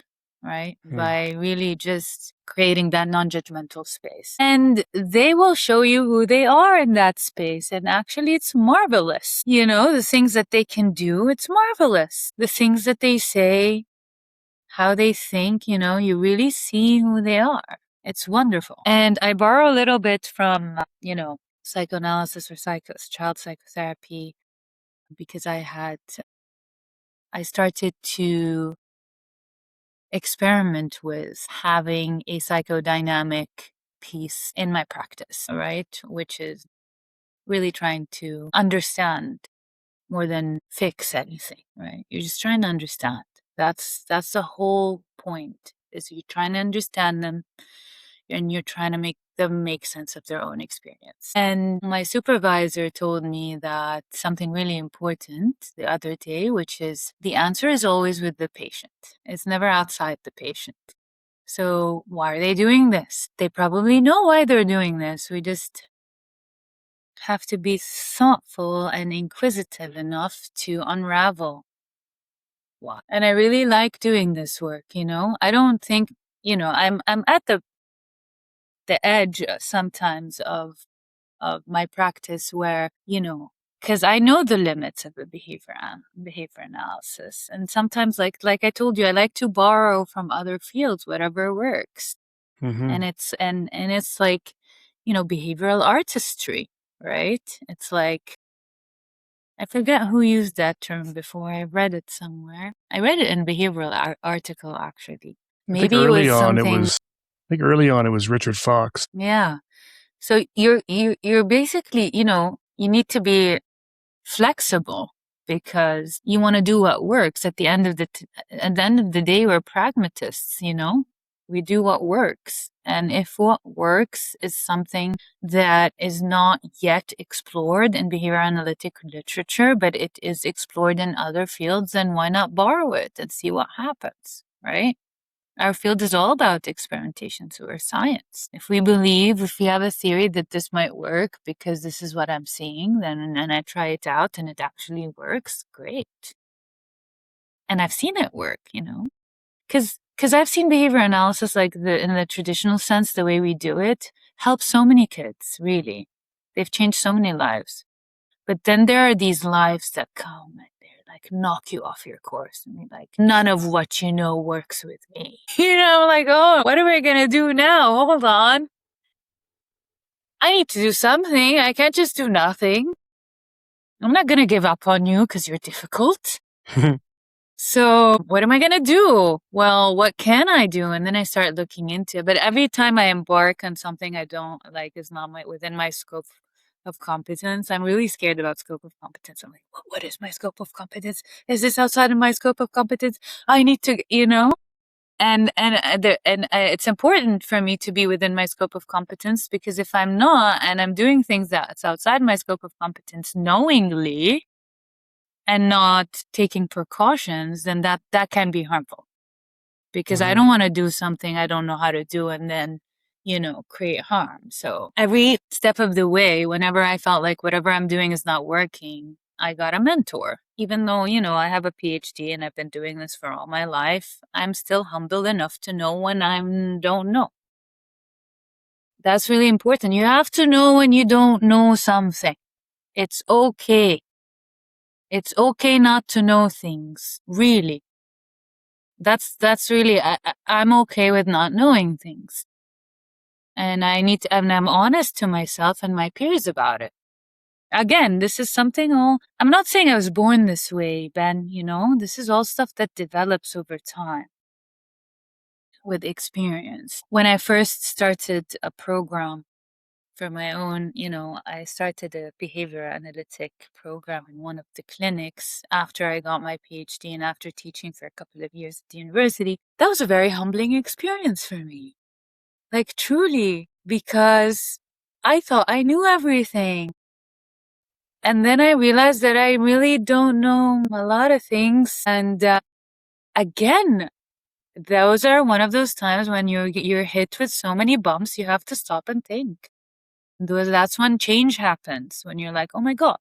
Speaker 2: Right? By really just creating that non-judgmental space. And they will show you who they are in that space. And actually, it's marvelous. You know, the things that they can do, it's marvelous. The things that they say, how they think, you know, you really see who they are. It's wonderful. And I borrow a little bit from, you know, psychoanalysis or child psychotherapy because I started to experiment with having a psychodynamic piece in my practice, right? Which is really trying to understand more than fix anything, right? You're just trying to understand. That's the whole point, is you're trying to understand them and you're trying to make them make sense of their own experience. And my supervisor told me that something really important the other day, which is the answer is always with the patient. It's never outside the patient. So why are they doing this? They probably know why they're doing this. We just have to be thoughtful and inquisitive enough to unravel why. And I really like doing this work, I don't think, I'm at the edge sometimes of my practice where, because I know the limits of the behavior analysis. And sometimes, like I told you, I like to borrow from other fields, whatever works. And it's like, behavioral artistry, right? It's like, I forget who used that term before. I read it somewhere. I read it in a behavioral article, actually. Maybe it was something.
Speaker 1: I think early on it was Richard Fox.
Speaker 2: Yeah. So you're basically, you need to be flexible because you want to do what works. At the end of the day, we're pragmatists, we do what works. And if what works is something that is not yet explored in behavior analytic literature, but it is explored in other fields, then why not borrow it and see what happens, right? Our field is all about experimentation, so we're science. If we have a theory that this might work because this is what I'm seeing, then I try it out and it actually works, great. And I've seen it work, because I've seen behavior analysis in the traditional sense, the way we do it, help so many kids, really. They've changed so many lives. But then there are these lives that come and they're like, knock you off your course. And they're like, none of what you know works with me. Like, oh, what am I going to do now? Hold on. I need to do something. I can't just do nothing. I'm not going to give up on you because you're difficult. So what am I going to do? Well, what can I do? And then I start looking into it. But every time I embark on something I don't like, is not within my scope of competence, I'm really scared about scope of competence. I'm like, what is my scope of competence? Is this outside of my scope of competence? I need to, and it's important for me to be within my scope of competence, because if I'm not, and I'm doing things that's outside my scope of competence knowingly and not taking precautions, then that can be harmful, because I don't want to do something I don't know how to do and then, create harm. So every step of the way, whenever I felt like whatever I'm doing is not working, I got a mentor. Even though, I have a PhD and I've been doing this for all my life, I'm still humble enough to know when I don't know. That's really important. You have to know when you don't know something. It's okay. It's okay not to know things, really. That's really, I'm okay with not knowing things. And and I'm honest to myself and my peers about it. Again, this is something I'm not saying I was born this way, Ben, this is all stuff that develops over time with experience. When I first started a program for my own, I started a behavior analytic program in one of the clinics after I got my PhD and after teaching for a couple of years at the university. That was a very humbling experience for me. Like, truly, because I thought I knew everything. And then I realized that I really don't know a lot of things. And again, those are one of those times when you're hit with so many bumps, you have to stop and think. That's when change happens, when you're like, oh my God,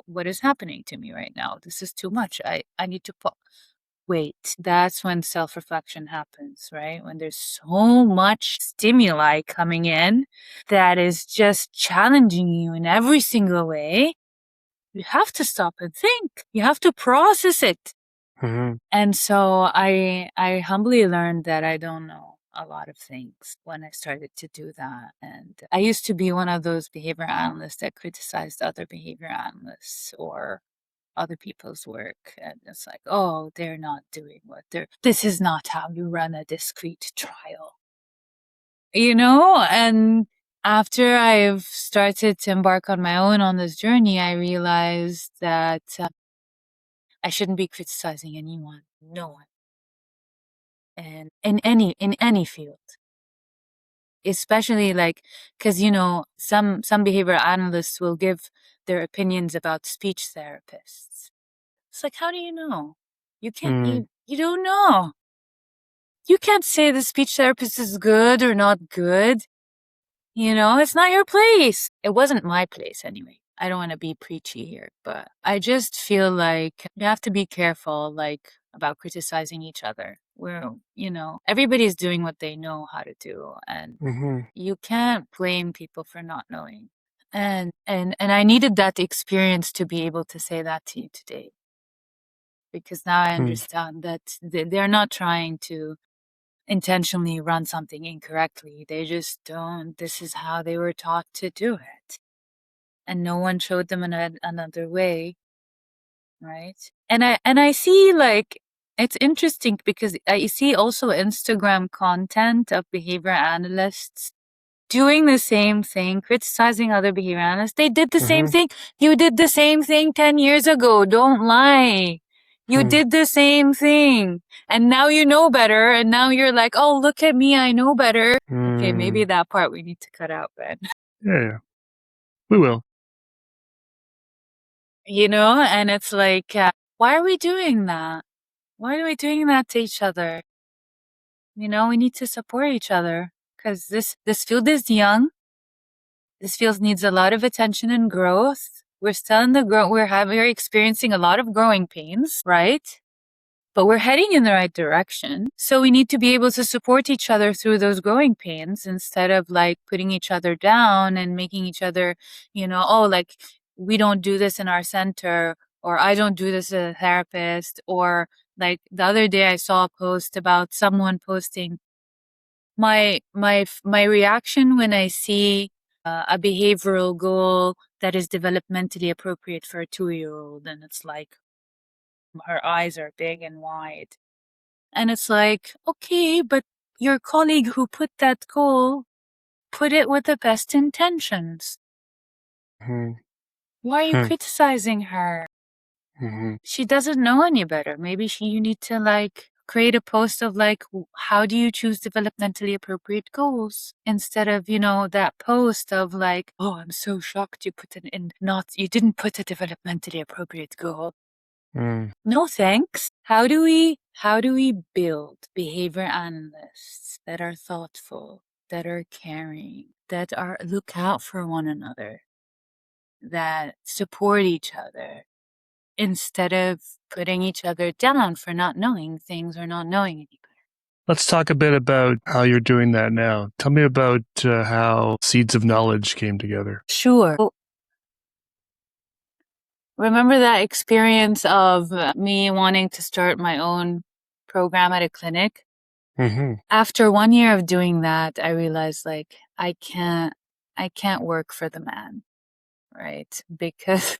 Speaker 2: what is happening to me right now? This is too much. I need to wait. That's when self-reflection happens, right? When there's so much stimuli coming in that is just challenging you in every single way, you have to stop and think. You have to process it. And so I humbly learned that I don't know a lot of things when I started to do that. And I used to be one of those behavior analysts that criticized other behavior analysts or other people's work. And it's like, oh, they're not doing this is not how you run a discrete trial. And after I've started to embark on my own on this journey, I realized that I shouldn't be criticizing anyone, no one. And in any field, especially because some behavior analysts will give their opinions about speech therapists. It's like, how do you know? You can't. You don't know. You can't say the speech therapist is good or not good. It's not your place. It wasn't my place anyway. I don't want to be preachy here, but I just feel like you have to be careful, about criticizing each other. Where, everybody's doing what they know how to do, and you can't blame people for not knowing. And I needed that experience to be able to say that to you today, because now I understand that they're not trying to intentionally run something incorrectly. They just don't. This is how they were taught to do it, and no one showed them another way, right? And I see, like, it's interesting because I see also Instagram content of behavior analysts doing the same thing, criticizing other behavior analysts. They did the same thing. You did the same thing 10 years ago. Don't lie. You did the same thing. And now you know better. And now you're like, oh, look at me. I know better. Okay, maybe that part we need to cut out, Ben.
Speaker 1: Yeah. We will.
Speaker 2: And it's like, why are we doing that? Why are we doing that to each other? We need to support each other, because this field is young. This field needs a lot of attention and growth. We're still in the growth. We're experiencing a lot of growing pains, right? But we're heading in the right direction. So we need to be able to support each other through those growing pains, instead of like putting each other down and making each other, oh, like, we don't do this in our center, or I don't do this as a therapist. Or like the other day I saw a post about someone posting, my reaction when I see a behavioral goal that is developmentally appropriate for a 2-year-old, and it's like her eyes are big and wide, and it's like, okay, but your colleague who put that goal put it with the best intentions. Why are you criticizing her? She doesn't know any better. Maybe you need to like create a post of like, how do you choose developmentally appropriate goals, instead of, that post of like, oh, I'm so shocked you didn't put a developmentally appropriate goal. No thanks. How do we build behavior analysts that are thoughtful, that are caring, that look out for one another, that support each other, instead of putting each other down for not knowing things or not knowing any better?
Speaker 1: Let's talk a bit about how you're doing that now. Tell me about how Seeds of Knowledge came together.
Speaker 2: Sure. Remember that experience of me wanting to start my own program at a clinic? After 1 year of doing that, I realized, like, I can't work for the man, right? Because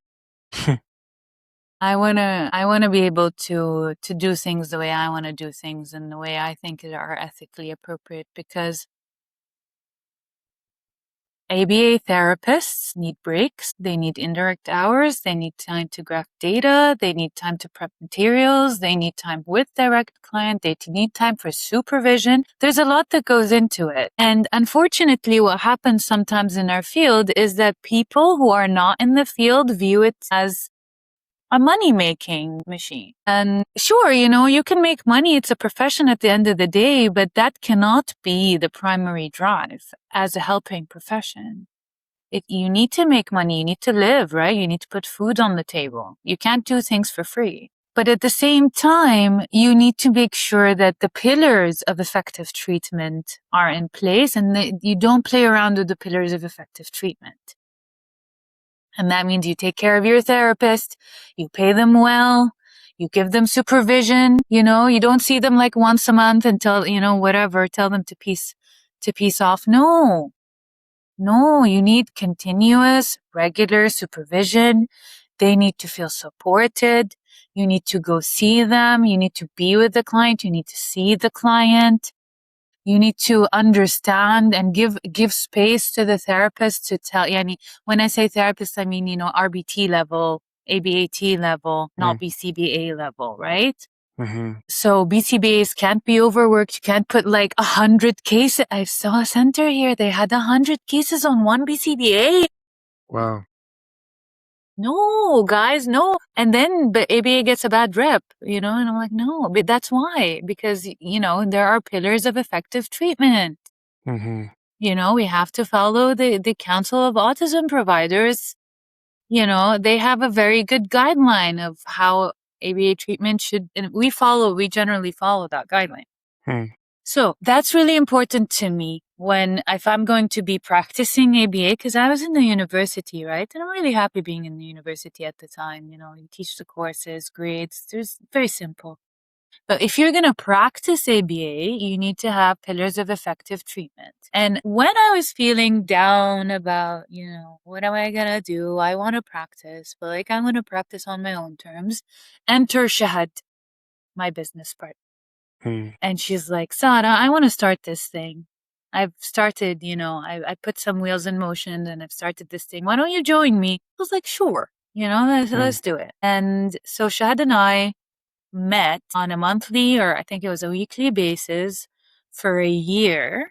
Speaker 2: I wanna be able to do things the way I want to do things, and the way I think are ethically appropriate, because ABA therapists need breaks, they need indirect hours, they need time to graph data, they need time to prep materials, they need time with direct client, they need time for supervision. There's a lot that goes into it. And unfortunately, what happens sometimes in our field is that people who are not in the field view it as a money-making machine. And sure, you can make money. It's a profession at the end of the day, but that cannot be the primary drive as a helping profession. You need to make money. You need to live, right? You need to put food on the table. You can't do things for free. But at the same time, you need to make sure that the pillars of effective treatment are in place, and that you don't play around with the pillars of effective treatment. And that means you take care of your therapist, you pay them well, you give them supervision, you don't see them like once a month until, whatever, tell them to peace off. No, you need continuous, regular supervision. They need to feel supported. You need to go see them. You need to be with the client. You need to see the client. You need to understand and give space to the therapist to tell. When I say therapist, I mean, RBT level, ABAT level, not BCBA level, right? So BCBAs can't be overworked. You can't put like 100 cases. I saw a center here. They had 100 cases on one BCBA.
Speaker 1: Wow.
Speaker 2: No, guys, no. And then the ABA gets a bad rep, and I'm like, no, but that's why, because, there are pillars of effective treatment. We have to follow the Council of Autism Providers. They have a very good guideline of how ABA treatment should, and we generally follow that guideline.
Speaker 1: Hmm.
Speaker 2: So that's really important to me if I'm going to be practicing ABA, because I was in the university, right? And I'm really happy being in the university at the time. You teach the courses, grades, there's very simple. But if you're going to practice ABA, you need to have pillars of effective treatment. And when I was feeling down about, what am I going to do? I want to practice, but I'm going to practice on my own terms. Enter Shahad, my business partner. And she's like, Sara, I want to start this thing. I've started, I put some wheels in motion and I've started this thing. Why don't you join me? I was like, sure, let's do it. And so Shahad and I met on a monthly, or I think it was a weekly basis for a year.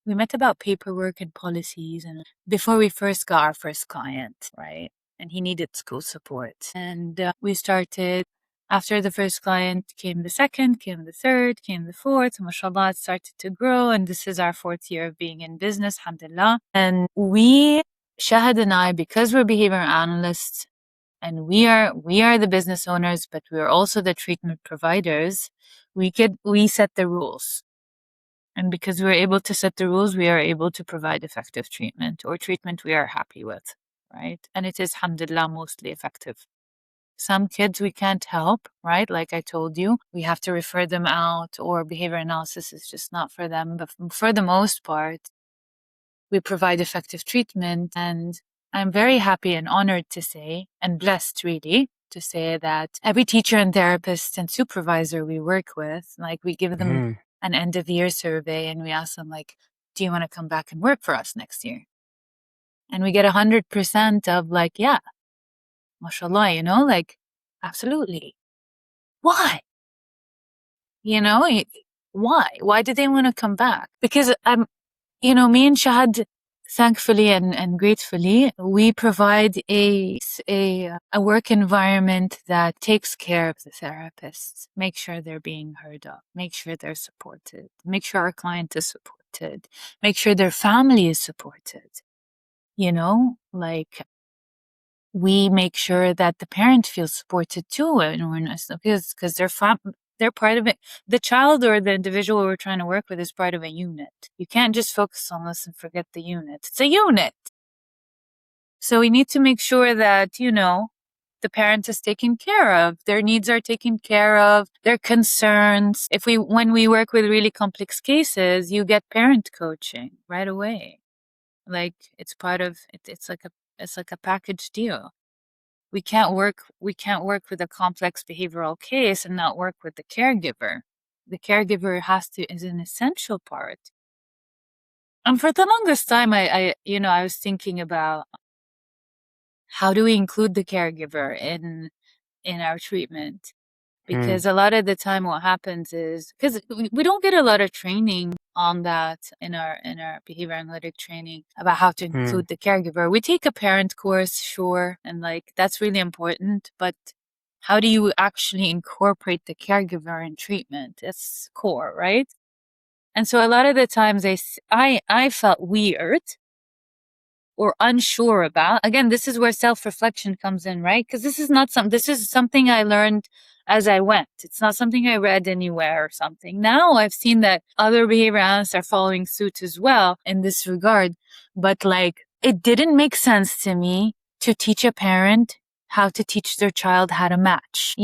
Speaker 2: We met about paperwork and policies, and before we first got our first client, right? And he needed school support. And we started, after the first client came the second, came the third, came the fourth. MashaAllah, it started to grow. And this is our 4th year of being in business, alhamdulillah. And Shahad and I, because we're behavior analysts, and we are the business owners, but we are also the treatment providers, we set the rules. And because we're able to set the rules, we are able to provide effective treatment, or treatment we are happy with, right? And it is, alhamdulillah, mostly effective. Some kids we can't help, right? Like I told you, we have to refer them out, or behavior analysis is just not for them. But for the most part, we provide effective treatment. And I'm very happy and honored to say, and blessed really, to say that every teacher and therapist and supervisor we work with, we give them an end of year survey and we ask them, do you want to come back and work for us next year? And we get 100% of yeah, mashallah, absolutely. Why? Why? Why do they want to come back? Because me and Shahad, thankfully and gratefully, we provide a work environment that takes care of the therapists, make sure they're being heard of, make sure they're supported, make sure our client is supported, make sure their family is supported. We make sure that the parent feels supported too, because they're part of it. The child or the individual we're trying to work with is part of a unit. You can't just focus on this and forget the unit. It's a unit. So we need to make sure that, the parent is taken care of, their needs are taken care of, their concerns. When we work with really complex cases, you get parent coaching right away. It's part of it. It's like a package deal. We can't work with a complex behavioral case and not work with the caregiver. The caregiver is an essential part. And for the longest time, I was thinking about how do we include the caregiver in our treatment? Because a lot of the time what happens is, because we don't get a lot of training on that in our behavior analytic training about how to include the caregiver. We take a parent course, sure, and that's really important, but how do you actually incorporate the caregiver in treatment? It's core, right? And so a lot of the times I felt weird or unsure about. Again, this is where self-reflection comes in, right? Because this is something I learned as I went. It's not something I read anywhere or something. Now I've seen that other behavior analysts are following suit as well in this regard. But it didn't make sense to me to teach a parent how to teach their child how to match,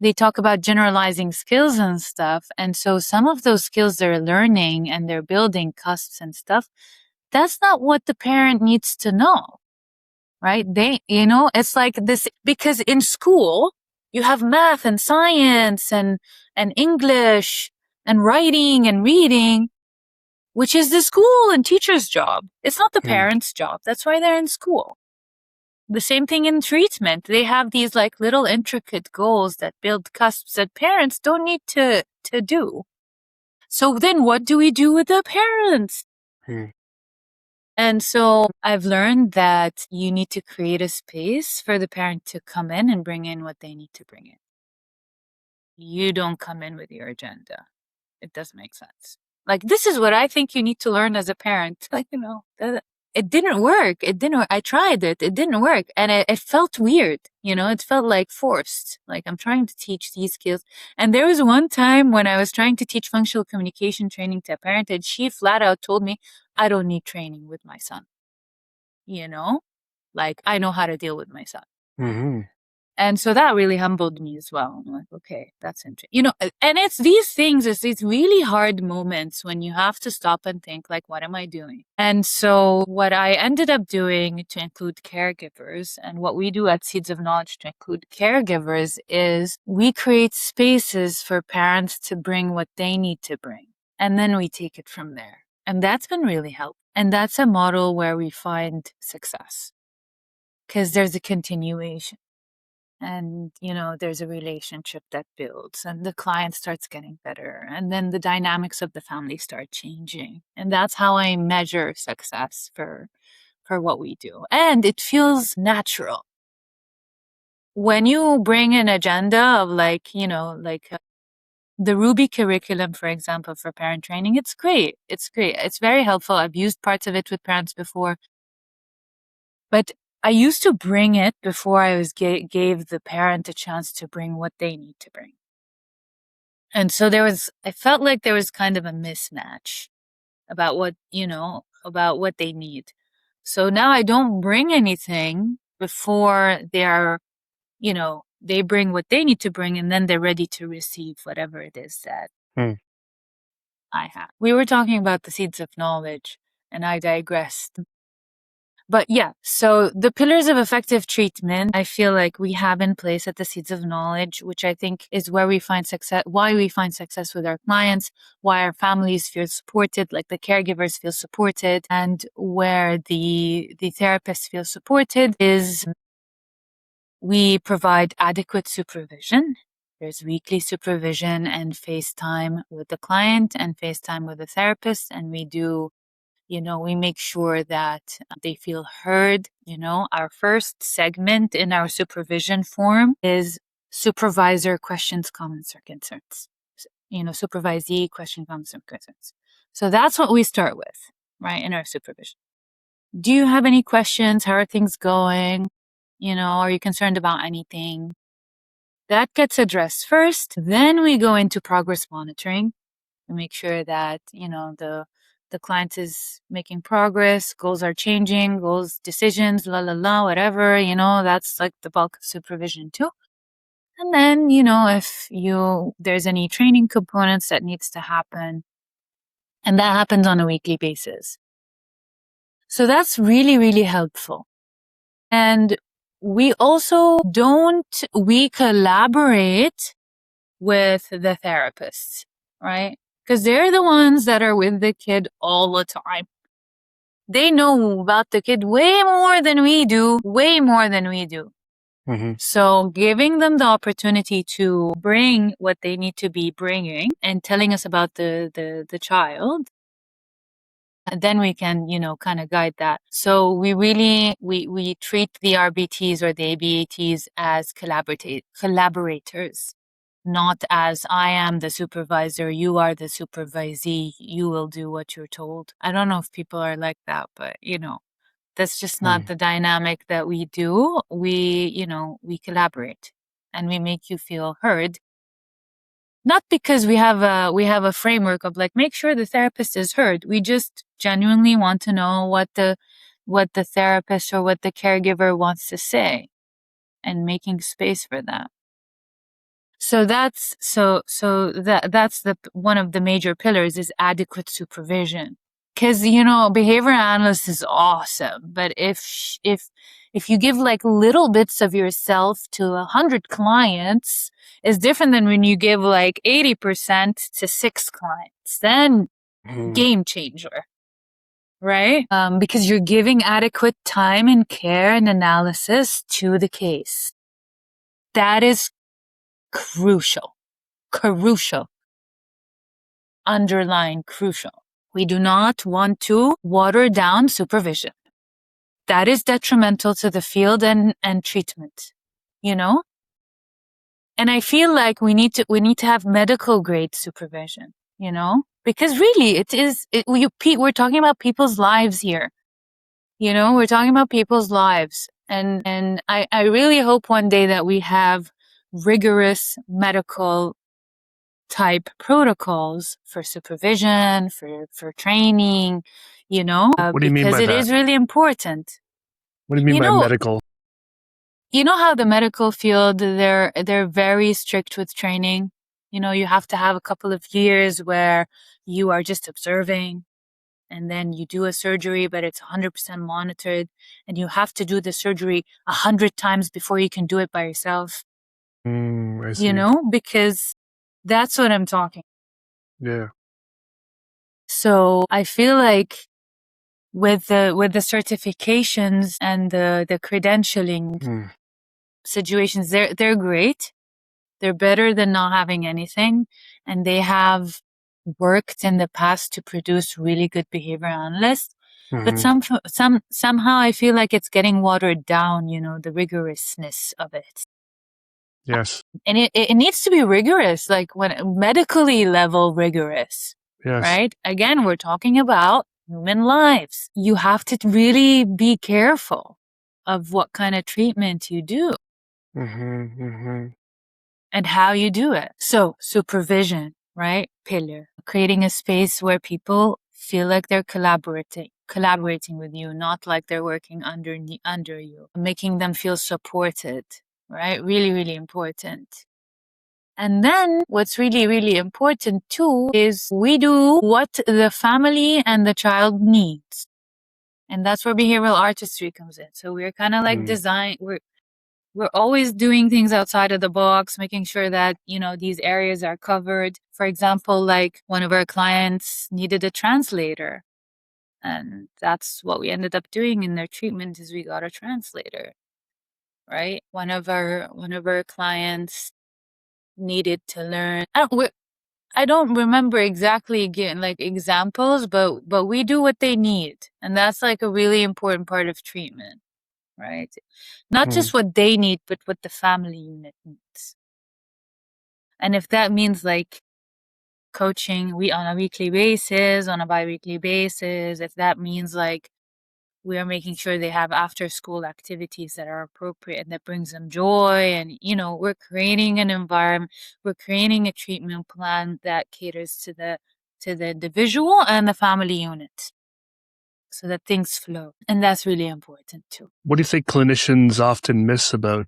Speaker 2: they talk about generalizing skills and stuff. And so some of those skills they're learning and they're building cusps and stuff, that's not what the parent needs to know, right? It's like this, because in school, you have math and science and English and writing and reading, which is the school and teacher's job. It's not the parent's job. That's why they're in school. The same thing in treatment. They have these little intricate goals that build cusps that parents don't need to do. So then what do we do with the parents? And so I've learned that you need to create a space for the parent to come in and bring in what they need to bring in. You don't come in with your agenda. It doesn't make sense. This is what I think you need to learn as a parent. it didn't work. I tried it. It didn't work. And it felt weird. It felt like forced. Like I'm trying to teach these skills. And there was one time when I was trying to teach functional communication training to a parent, and she flat out told me, I don't need training with my son. Like I know how to deal with my son.
Speaker 1: Mm-hmm.
Speaker 2: And so that really humbled me as well. I'm like, okay, that's interesting. And it's these things, it's these really hard moments when you have to stop and think, like, what am I doing? And so what I ended up doing to include caregivers, and what we do at Seeds of Knowledge to include caregivers, is we create spaces for parents to bring what they need to bring. And then we take it from there. And that's been really helpful. And that's a model where we find success because there's a continuation. And, there's a relationship that builds and the client starts getting better. And then the dynamics of the family start changing. And that's how I measure success for what we do. And it feels natural. When you bring an agenda of the Ruby curriculum, for example, for parent training, it's great. It's great. It's very helpful. I've used parts of it with parents before. But I used to bring it before I gave the parent a chance to bring what they need to bring. And so I felt like there was kind of a mismatch about what they need. So now I don't bring anything before they bring what they need to bring, and then they're ready to receive whatever it is that I have. We were talking about the seeds of knowledge, and I digressed. But yeah, so the pillars of effective treatment, I feel like we have in place at the Seeds of Knowledge, which I think is where we find success, why we find success with our clients, why our families feel supported, like the caregivers feel supported, and where the therapists feel supported is we provide adequate supervision. There's weekly supervision and FaceTime with the client and FaceTime with the therapist, and we do we make sure that they feel heard. Our first segment in our supervision form is supervisor questions, comments, or concerns. Supervisee question, comments, or concerns. So that's what we start with, right, in our supervision. Do you have any questions? How are things going? Are you concerned about anything? That gets addressed first. Then we go into progress monitoring to make sure that, the client is making progress, goals are changing, decisions, whatever, that's like the bulk of supervision too. And then, if there's any training components that needs to happen, and that happens on a weekly basis. So that's really, really helpful. And we collaborate with the therapists, right? Because they're the ones that are with the kid all the time. They know about the kid way more than we do.
Speaker 1: Mm-hmm.
Speaker 2: So giving them the opportunity to bring what they need to be bringing and telling us about the child, then we can, kind of guide that. So we really, we treat the RBTs or the ABATs as collaborators. Not as I am the supervisor, you are the supervisee, you will do what you're told. I don't know if people are like that, but that's just not the dynamic that we do. We collaborate and we make you feel heard. Not because we have a framework of like, make sure the therapist is heard. We just genuinely want to know what the therapist or what the caregiver wants to say and making space for that. So that's one of the major pillars is adequate supervision. Because behavior analyst is awesome, but if you give like little bits of yourself to 100 clients, it's different than when you give like 80% to 6 clients. Then game changer, right? Because you're giving adequate time and care and analysis to the case. That is crucial. Underline crucial. We do not want to water down supervision. That is detrimental to the field and treatment, And I feel like we need to have medical grade supervision, because really we're talking about people's lives here. We're talking about people's lives. And I really hope one day that we have rigorous medical type protocols for supervision, for training,
Speaker 1: What do you mean
Speaker 2: because
Speaker 1: by
Speaker 2: it
Speaker 1: that?
Speaker 2: is really important.
Speaker 1: What do you mean by medical?
Speaker 2: You know how the medical field, they're very strict with training. You have to have a couple of years where you are just observing, and then you do a surgery, but it's 100% monitored, and you have to do the surgery 100 times before you can do it by yourself.
Speaker 1: I see.
Speaker 2: Because that's what I'm talking.
Speaker 1: Yeah.
Speaker 2: So I feel like with the certifications and the credentialing situations, they're great. They're better than not having anything, and they have worked in the past to produce really good behavior analysts. But somehow I feel like it's getting watered down, the rigorousness of it.
Speaker 1: Yes.
Speaker 2: And it needs to be rigorous, like when medically level rigorous.
Speaker 1: Yes.
Speaker 2: Right? Again, we're talking about human lives. You have to really be careful of what kind of treatment you do and how you do it. So supervision, right? Pillar. Creating a space where people feel like they're collaborating with you, not like they're working under you. Making them feel supported, right? Really, really important. And then what's really, really important too is we do what the family and the child needs. And that's where behavioral artistry comes in. So we're kind of like we're always doing things outside of the box, making sure that, these areas are covered. For example, like one of our clients needed a translator. And that's what we ended up doing in their treatment is we got a translator, right? One of our clients needed to learn. I don't remember exactly again, like examples, but we do what they need. And that's like a really important part of treatment, right? Not just what they need, but what the family unit needs. And if that means like coaching on a weekly basis, on a bi-weekly basis, if that means like we are making sure they have after school activities that are appropriate and that brings them joy, and we're creating an environment, we're creating a treatment plan that caters to the individual and the family unit so that things flow. And that's really important too.
Speaker 1: What do you think clinicians often miss about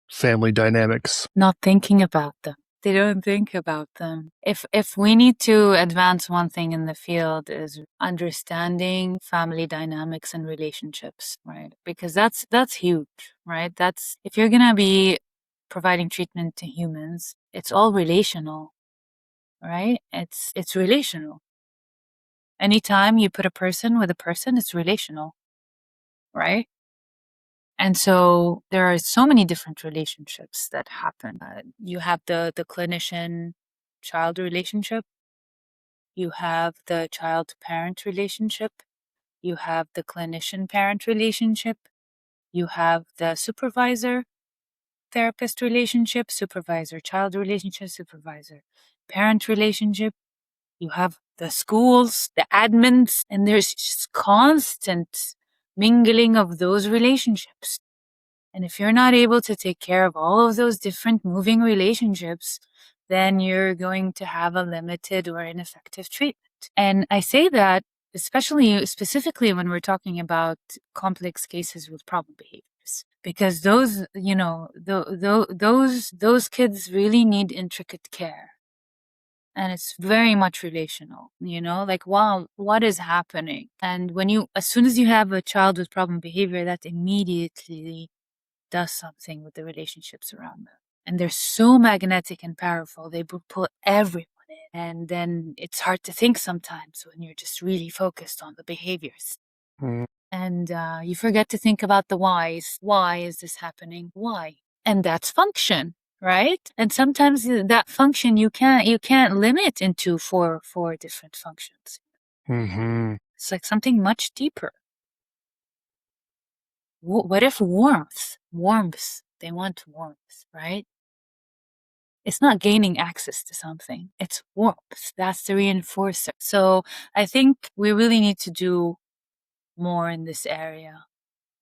Speaker 1: family dynamics?
Speaker 2: Not thinking about them. They don't think about them. If we need to advance one thing in the field is understanding family dynamics and relationships, right? Because that's huge, right? That's if you're gonna be providing treatment to humans, it's all relational, right? It's relational. Anytime you put a person with a person, it's relational, right? And so there are so many different relationships that happen. You have the clinician-child relationship. You have the child-parent relationship. You have the clinician-parent relationship. You have the supervisor-therapist relationship, supervisor-child relationship, supervisor-parent relationship. You have the schools, the admins, and there's just constant mingling of those relationships. And if you're not able to take care of all of those different moving relationships, then you're going to have a limited or ineffective treatment. And I say that specifically when we're talking about complex cases with problem behaviors, because those, those kids really need intricate care. And it's very much relational, like, wow, what is happening? And as soon as you have a child with problem behavior, that immediately does something with the relationships around them. And they're so magnetic and powerful. They pull everyone in. And then it's hard to think sometimes when you're just really focused on the behaviors. And you forget to think about the whys. Why is this happening? Why? And that's function, right? And sometimes that function you can't limit into four different functions. It's like something much deeper. What if warmth? They want warmth, right? It's not gaining access to something. It's warmth. That's the reinforcer. So I think we really need to do more in this area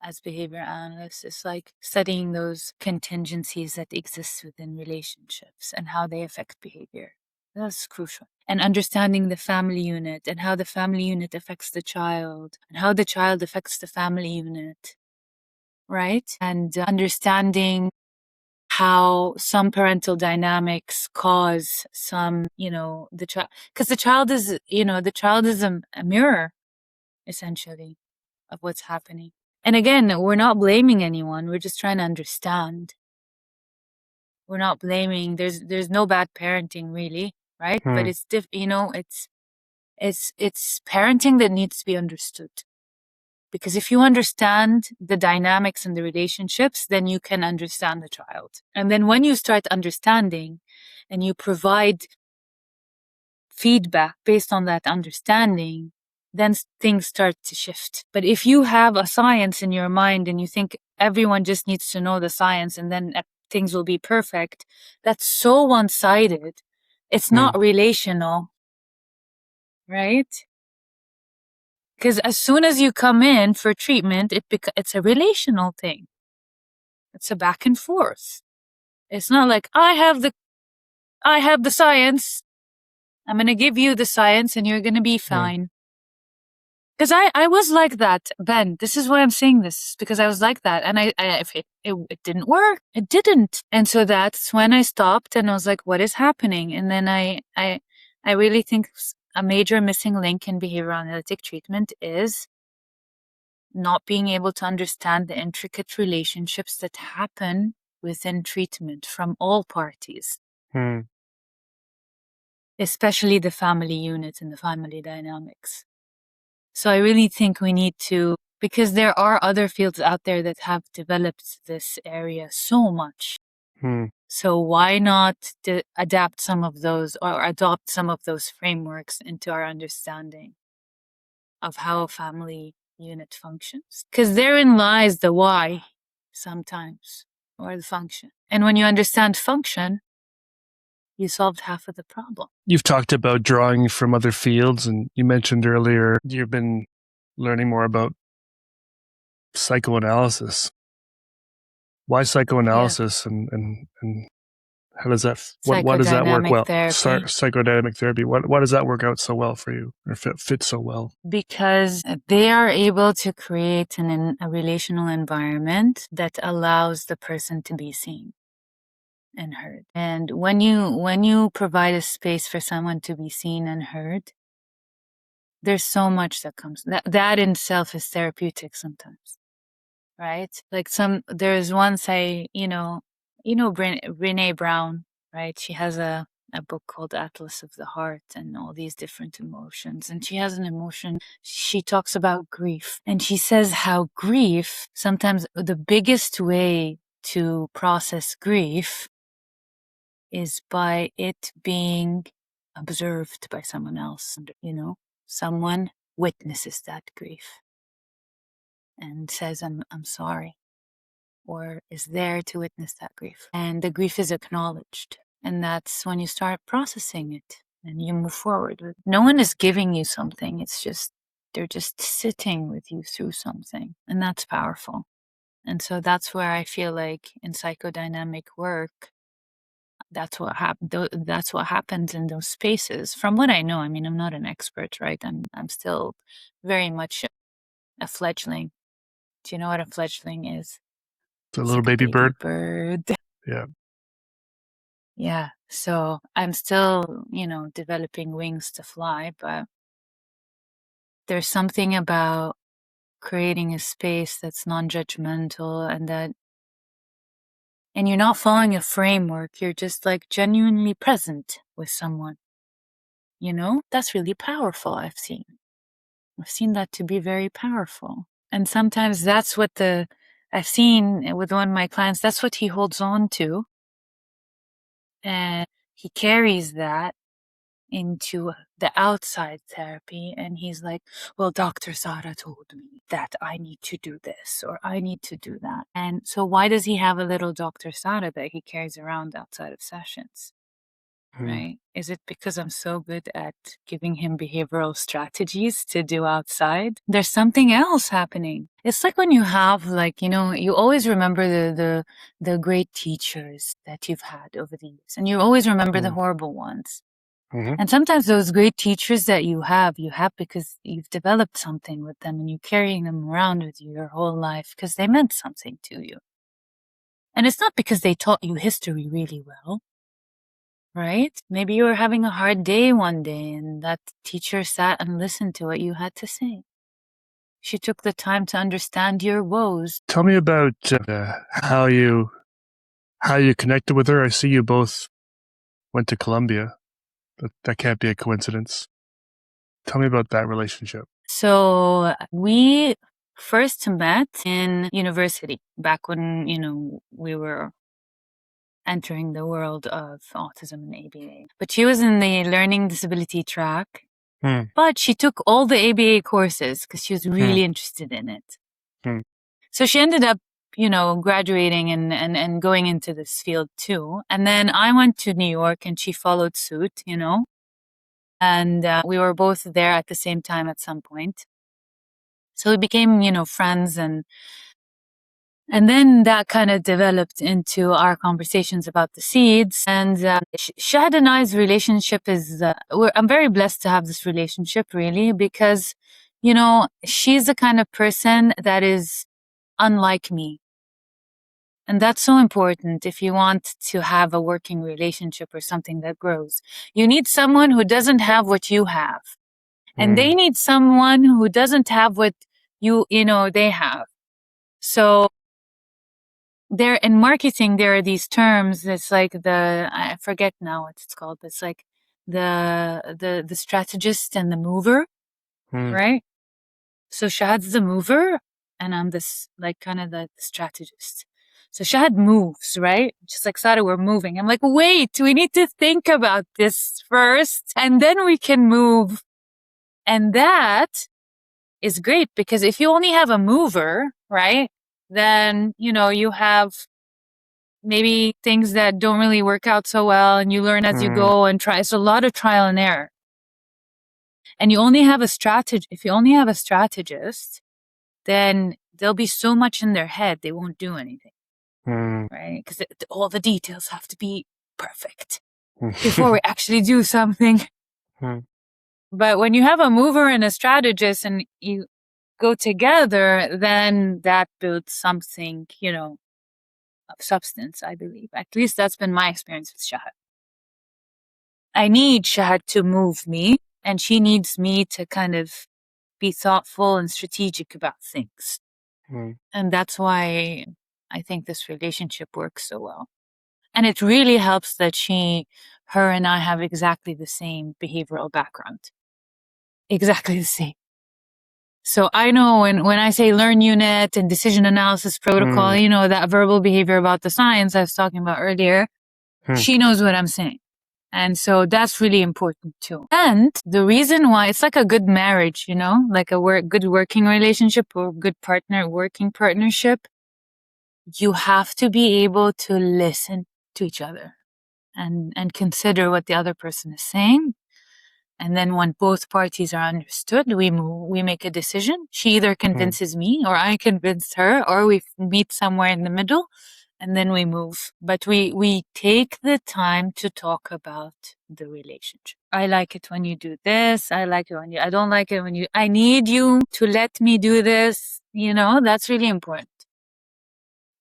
Speaker 2: as behavior analysts. It's like studying those contingencies that exist within relationships and how they affect behavior. That's crucial. And understanding the family unit and how the family unit affects the child and how the child affects the family unit, right? And understanding how some parental dynamics cause some, the child, because the child is, the child is a mirror, essentially, of what's happening. And again, we're not blaming anyone. We're just trying to understand. We're not blaming. There's no bad parenting, really, right? But it's it's parenting that needs to be understood. Because if you understand the dynamics and the relationships, then you can understand the child. And then when you start understanding and you provide feedback based on that understanding, then things start to shift. But if you have a science in your mind and you think everyone just needs to know the science and then things will be perfect, that's so one-sided. It's not relational, right? Because as soon as you come in for treatment, it's a relational thing. It's a back and forth. It's not like I have the science. I'm going to give you the science and you're going to be fine. Because I was like that, Ben. This is why I'm saying this, because I was like that. And if it didn't work. It didn't. And so that's when I stopped and I was like, what is happening? And then I really think a major missing link in behavioral analytic treatment is not being able to understand the intricate relationships that happen within treatment from all parties, especially the family unit and the family dynamics. So I really think we need to, because there are other fields out there that have developed this area so much. So why not adapt some of those or adopt some of those frameworks into our understanding of how a family unit functions? Because therein lies the why sometimes, or the function. And when you understand function, you solved half of the problem.
Speaker 1: You've talked about drawing from other fields, and you mentioned earlier you've been learning more about psychoanalysis. Why psychoanalysis, and how does that what does that work well? Psychodynamic therapy. Why does that work out so well for you, or fit so well?
Speaker 2: Because they are able to create a relational environment that allows the person to be seen and heard. And when you provide a space for someone to be seen and heard, there's so much that comes. That in itself is therapeutic sometimes, right? Like there's one say, Brene Brown, right? She has a book called Atlas of the Heart and all these different emotions. And she has an emotion. She talks about grief. And she says how grief, sometimes the biggest way to process grief is by it being observed by someone else. Someone witnesses that grief and says, I'm sorry, or is there to witness that grief. And the grief is acknowledged. And that's when you start processing it and you move forward. No one is giving you something. It's just, they're just sitting with you through something. And that's powerful. And so that's where I feel like in psychodynamic work, that's what happens in those spaces. From what I know, I mean, I'm not an expert, right? I'm still very much a fledgling. Do you know what a fledgling is?
Speaker 1: It's a little baby bird.
Speaker 2: Yeah. Yeah. So I'm still, developing wings to fly, but there's something about creating a space that's non-judgmental and you're not following a framework. You're just like genuinely present with someone. That's really powerful. I've seen that to be very powerful. And sometimes that's what I've seen with one of my clients, that's what he holds on to. And he carries that into the outside therapy. And he's like, well, Dr. Sara told me that I need to do this or I need to do that. And so why does he have a little Dr. Sara that he carries around outside of sessions? right? Is it because I'm so good at giving him behavioral strategies to do outside? There's something else happening. It's like when you have you always remember the great teachers that you've had over the years, and you always remember the horrible ones. And sometimes those great teachers that you have because you've developed something with them and you're carrying them around with you your whole life because they meant something to you. And it's not because they taught you history really well, right? Maybe you were having a hard day one day and that teacher sat and listened to what you had to say. She took the time to understand your woes.
Speaker 1: Tell me about how you connected with her. I see you both went to Columbia. That can't be a coincidence. Tell me about that relationship.
Speaker 2: So we first met in university back when, we were entering the world of autism and ABA. But she was in the learning disability track, but she took all the ABA courses because she was really interested in it. So she ended up, graduating and going into this field too. And then I went to New York and she followed suit, and we were both there at the same time at some point. So we became, friends, and then that kind of developed into our conversations about the seeds. And Shahad and I's relationship is, I'm very blessed to have this relationship, really, because, she's the kind of person that is unlike me. And that's so important if you want to have a working relationship or something that grows. You need someone who doesn't have what you have. And they need someone who doesn't have what they have. So there in marketing, there are these terms. It's like I forget now what it's called. It's like the strategist and the mover, right? So Shahad's the mover and I'm this like kind of the strategist. So Shahad moves, right? Just like Sara, we're moving. I'm like, wait, we need to think about this first and then we can move. And that is great because if you only have a mover, right, then, you have maybe things that don't really work out so well and you learn as you go and try. It's a lot of trial and error. And you only have a strategy. If you only have a strategist, then there'll be so much in their head, they won't do anything, right? Because all the details have to be perfect before we actually do something. But when you have a mover and a strategist and you go together, then that builds something, of substance, I believe. At least that's been my experience with Shahad. I need Shahad to move me, and she needs me to kind of be thoughtful and strategic about things. And that's why I think this relationship works so well. And it really helps that her and I have exactly the same behavioral background. Exactly the same. So I know when I say learn unit and decision analysis protocol, that verbal behavior about the science I was talking about earlier, she knows what I'm saying. And so that's really important too. And the reason why it's like a good marriage, like a good working relationship or good working partnership, you have to be able to listen to each other and consider what the other person is saying. And then when both parties are understood, we make a decision. She either convinces me or I convince her, or we meet somewhere in the middle and then we move. But we take the time to talk about the relationship. I like it when you do this. I like it I don't like it when I need you to let me do this. That's really important.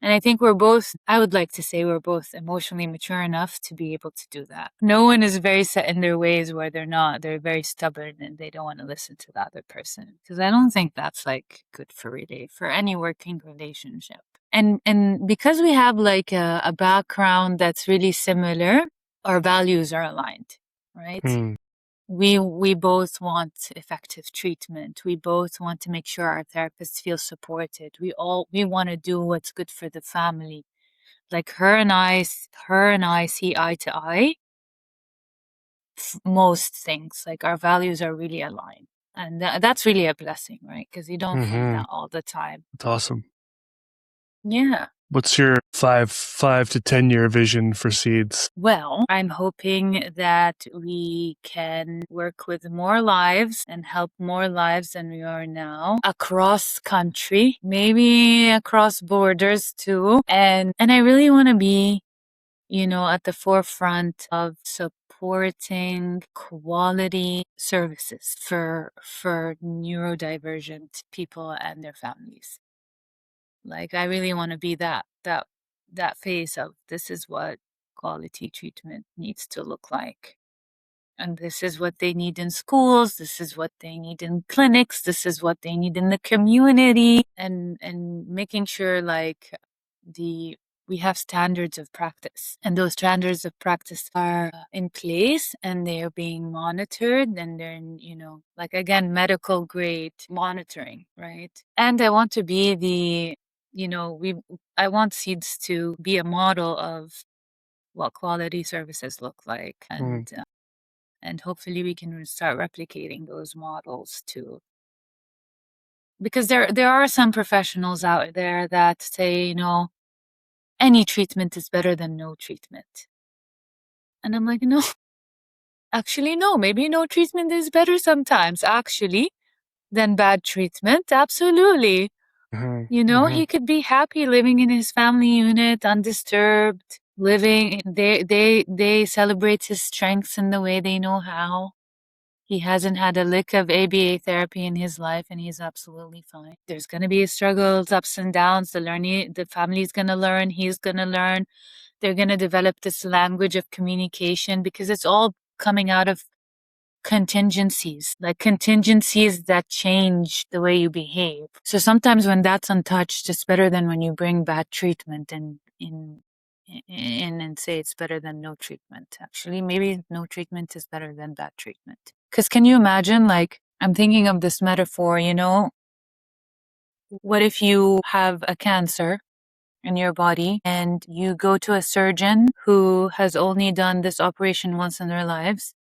Speaker 2: And I think I would like to say we're both emotionally mature enough to be able to do that. No one is very set in their ways where they're very stubborn and they don't want to listen to the other person. Because I don't think that's good for any working relationship. And because we have a background that's really similar, our values are aligned, right? We both want effective treatment. We both want to make sure our therapists feel supported. We want to do what's good for the family. Like her and I see eye to eye. Most things, like our values are really aligned, and that's really a blessing, right? Because you don't find that all the time.
Speaker 1: That's awesome.
Speaker 2: Yeah.
Speaker 1: What's your 5 to 10 year vision for Seeds?
Speaker 2: Well, I'm hoping that we can work with more lives and help more lives than we are now across country, maybe across borders too. And I really want to be, at the forefront of supporting quality services for neurodivergent people and their families. Like, I really want to be that face of, this is what quality treatment needs to look like. And this is what they need in schools. This is what they need in clinics. This is what they need in the community. And making sure we have standards of practice, and those standards of practice are in place, and they are being monitored, and they're in, again, medical grade monitoring, right? And I want to be I want Seeds to be a model of what quality services look like, and hopefully we can start replicating those models too. Because there are some professionals out there that say, any treatment is better than no treatment. And I'm like, no, actually, no, maybe no treatment is better sometimes, actually, than bad treatment. Absolutely. He could be happy living in his family unit, undisturbed, living. They celebrate his strengths in the way they know how. He hasn't had a lick of ABA therapy in his life, and he's absolutely fine. There's going to be struggles, ups and downs. The family's going to learn. He's going to learn. They're going to develop this language of communication, because it's all coming out of contingencies that change the way you behave. So sometimes when that's untouched, it's better than when you bring bad treatment and say it's better than no treatment. Actually, maybe no treatment is better than bad treatment. Because can you imagine, I'm thinking of this metaphor, what if you have a cancer in your body and you go to a surgeon who has only done this operation once in their lives,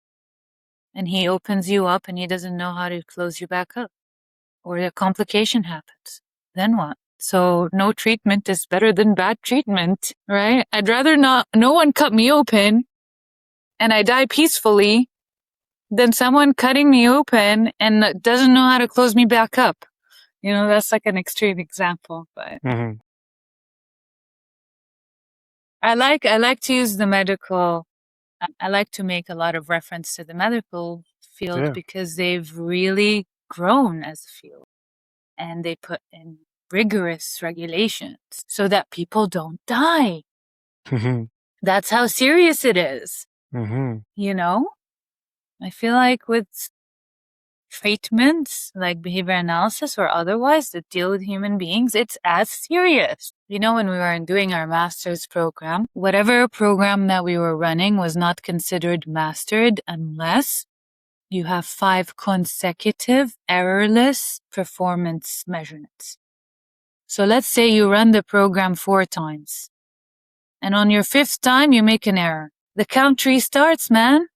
Speaker 2: and he opens you up and he doesn't know how to close you back up, or a complication happens? Then what? So no treatment is better than bad treatment, right? I'd rather no one cut me open and I die peacefully than someone cutting me open and doesn't know how to close me back up. That's like an extreme example, but I like to use the medical. I like to make a lot of reference to the medical field because they've really grown as a field, and they put in rigorous regulations so that people don't die. That's how serious it is. I feel like with treatments like behavior analysis or otherwise that deal with human beings, it's as serious. When we were doing our master's program, whatever program that we were running was not considered mastered unless you have 5 consecutive errorless performance measurements. So let's say you run the program 4 times, and on your 5th time you make an error. The count restarts, man.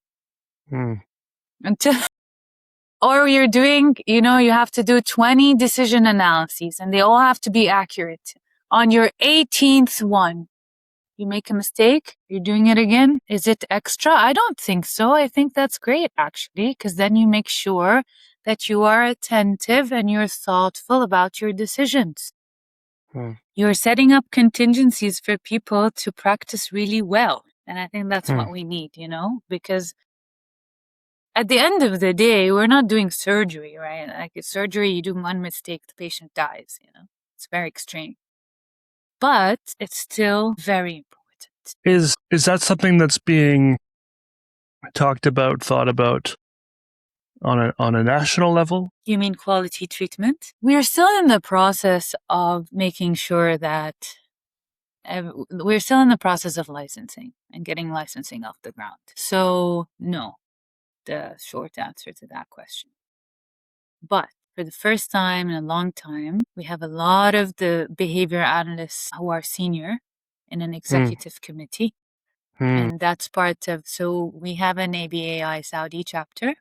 Speaker 2: Or you're doing, you have to do 20 decision analyses, and they all have to be accurate. On your 18th one, you make a mistake, you're doing it again. Is it extra? I don't think so. I think that's great, actually, because then you make sure that you are attentive and you're thoughtful about your decisions. You're setting up contingencies for people to practice really well. And I think that's what we need, because at the end of the day, we're not doing surgery, right? Like surgery, you do one mistake, the patient dies, It's very extreme. But it's still very important.
Speaker 1: Is that something that's being talked about, thought about on a national level?
Speaker 2: You mean quality treatment? We are still in the process of making sure that we're still in the process of licensing and getting licensing off the ground. So no, the short answer to that question. But for the first time in a long time, we have a lot of the behavior analysts who are senior in an executive committee. And that's part of, so we have an ABAI Saudi chapter.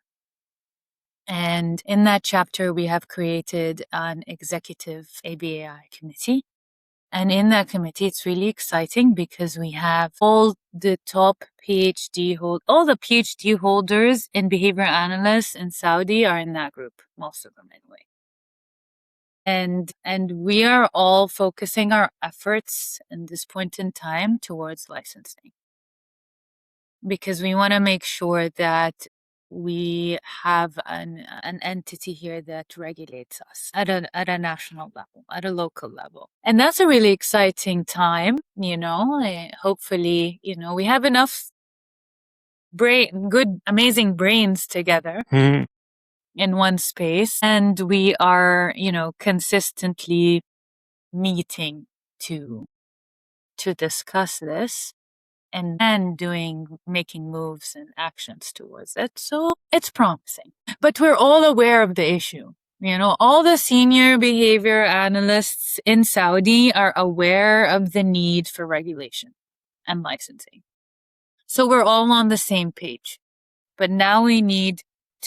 Speaker 2: And in that chapter, we have created an executive ABAI committee. And in that committee, it's really exciting because we have all the top all the PhD holders in behavior analysts in Saudi are in that group, most of them anyway. And we are all focusing our efforts in this point in time towards licensing, because we want to make sure that we have an entity here that regulates us at a national level, at a local level. And that's a really exciting time, hopefully, we have enough good, amazing brains together in one space, and we are, consistently meeting to discuss this and then making moves and actions towards it. So it's promising. But we're all aware of the issue. All the senior behavior analysts in Saudi are aware of the need for regulation and licensing. So we're all on the same page. But now we need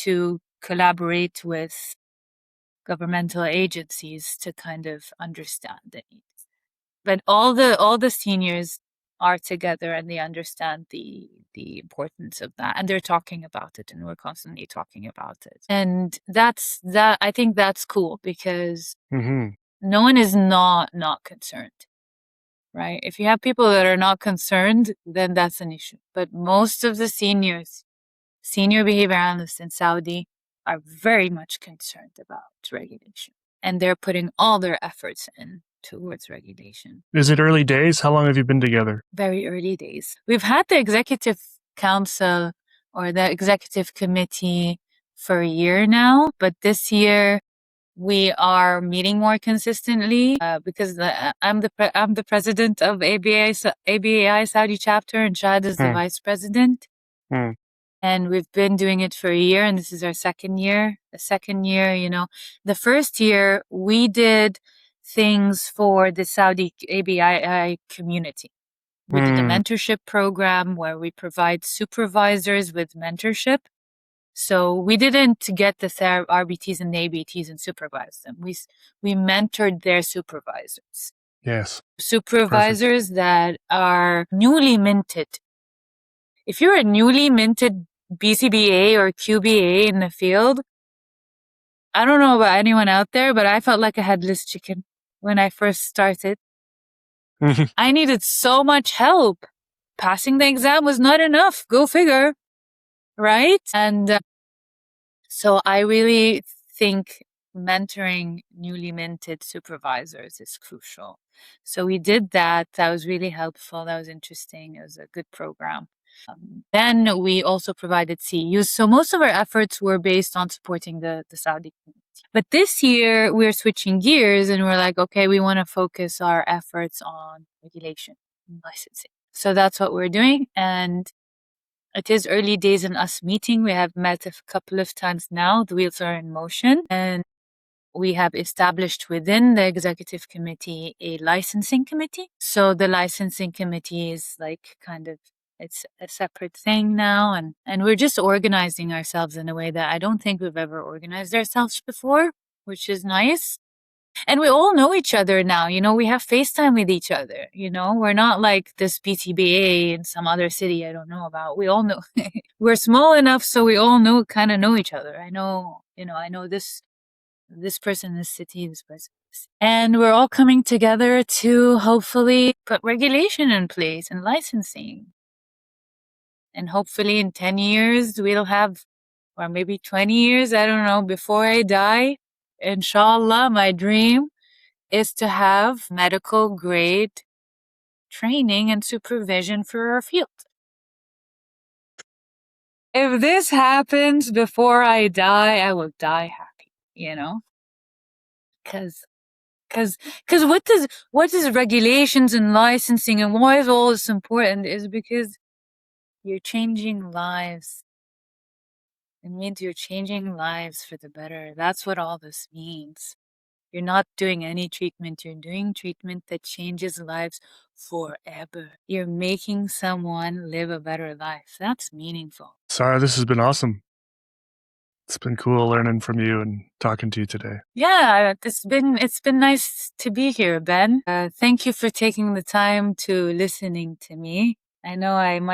Speaker 2: to collaborate with governmental agencies to kind of understand the needs. But all the seniors are together and they understand the importance of that, and they're talking about it, and we're constantly talking about it. And I think that's cool, because no one is not concerned, right? If you have people that are not concerned, then that's an issue. But most of the senior behavior analysts in Saudi are very much concerned about regulation, and they're putting all their efforts in towards regulation.
Speaker 1: Is it early days? How long have you been together?
Speaker 2: Very early days. We've had the executive council or the executive committee for a year now, but this year we are meeting more consistently because I'm the president of ABAI Saudi Chapter, and Shahad is the vice president. And we've been doing it for a year, and this is our second year. The second year, the first year we did things for the Saudi ABAI community. We did a mentorship program where we provide supervisors with mentorship. So we didn't get the RBTs and the ABTs and supervise them. We mentored their supervisors.
Speaker 1: Yes.
Speaker 2: Supervisors that are newly minted. If you're a newly minted BCBA or QBA in the field, I don't know about anyone out there, but I felt like a headless chicken when I first started. I needed so much help. Passing the exam was not enough. Go figure. Right? And so I really think mentoring newly minted supervisors is crucial. So we did that. That was really helpful. That was interesting. It was a good program. Then we also provided CEUs. So most of our efforts were based on supporting the Saudi community. But this year we're switching gears and we're like, okay, we want to focus our efforts on regulation and licensing. So that's what we're doing. And it is early days in us meeting. We have met a couple of times now. The wheels are in motion. And we have established within the executive committee a licensing committee. So the licensing committee is like it's a separate thing now. And we're just organizing ourselves in a way that I don't think we've ever organized ourselves before, which is nice. And we all know each other now. We have FaceTime with each other. We're not like this BTBA in some other city I don't know about. We all know. We're small enough so we all kind of know each other. I know this person in this city, this person. And we're all coming together to hopefully put regulation in place and licensing. And hopefully in 10 years, we'll have, or maybe 20 years, I don't know, before I die, inshallah, my dream is to have medical grade training and supervision for our field. If this happens before I die, I will die happy, Because what does regulations and licensing and why is all this important is because you're changing lives. It means you're changing lives for the better. That's what all this means. You're not doing any treatment. You're doing treatment that changes lives forever. You're making someone live a better life. That's meaningful.
Speaker 1: Sara, this has been awesome. It's been cool learning from you and talking to you today.
Speaker 2: Yeah, it's been nice to be here, Ben. Thank you for taking the time to listening to me. I know I'm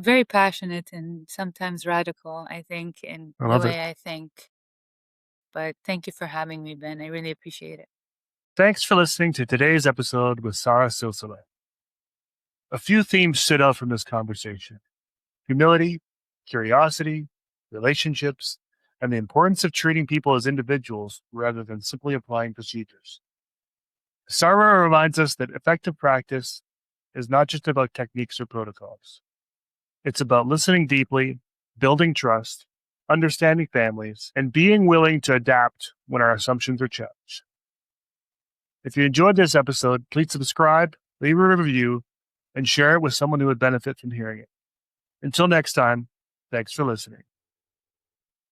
Speaker 2: very passionate and sometimes radical, I think, in
Speaker 1: I
Speaker 2: the
Speaker 1: love
Speaker 2: way
Speaker 1: it.
Speaker 2: I think. But thank you for having me, Ben. I really appreciate it.
Speaker 1: Thanks for listening to today's episode with Sara Silsilah. A few themes stood out from this conversation: humility, curiosity, relationships, and the importance of treating people as individuals rather than simply applying procedures. Sara reminds us that effective practice is not just about techniques or protocols. It's about listening deeply, building trust, understanding families, and being willing to adapt when our assumptions are challenged. If you enjoyed this episode, please subscribe, leave a review, and share it with someone who would benefit from hearing it. Until next time, thanks for listening.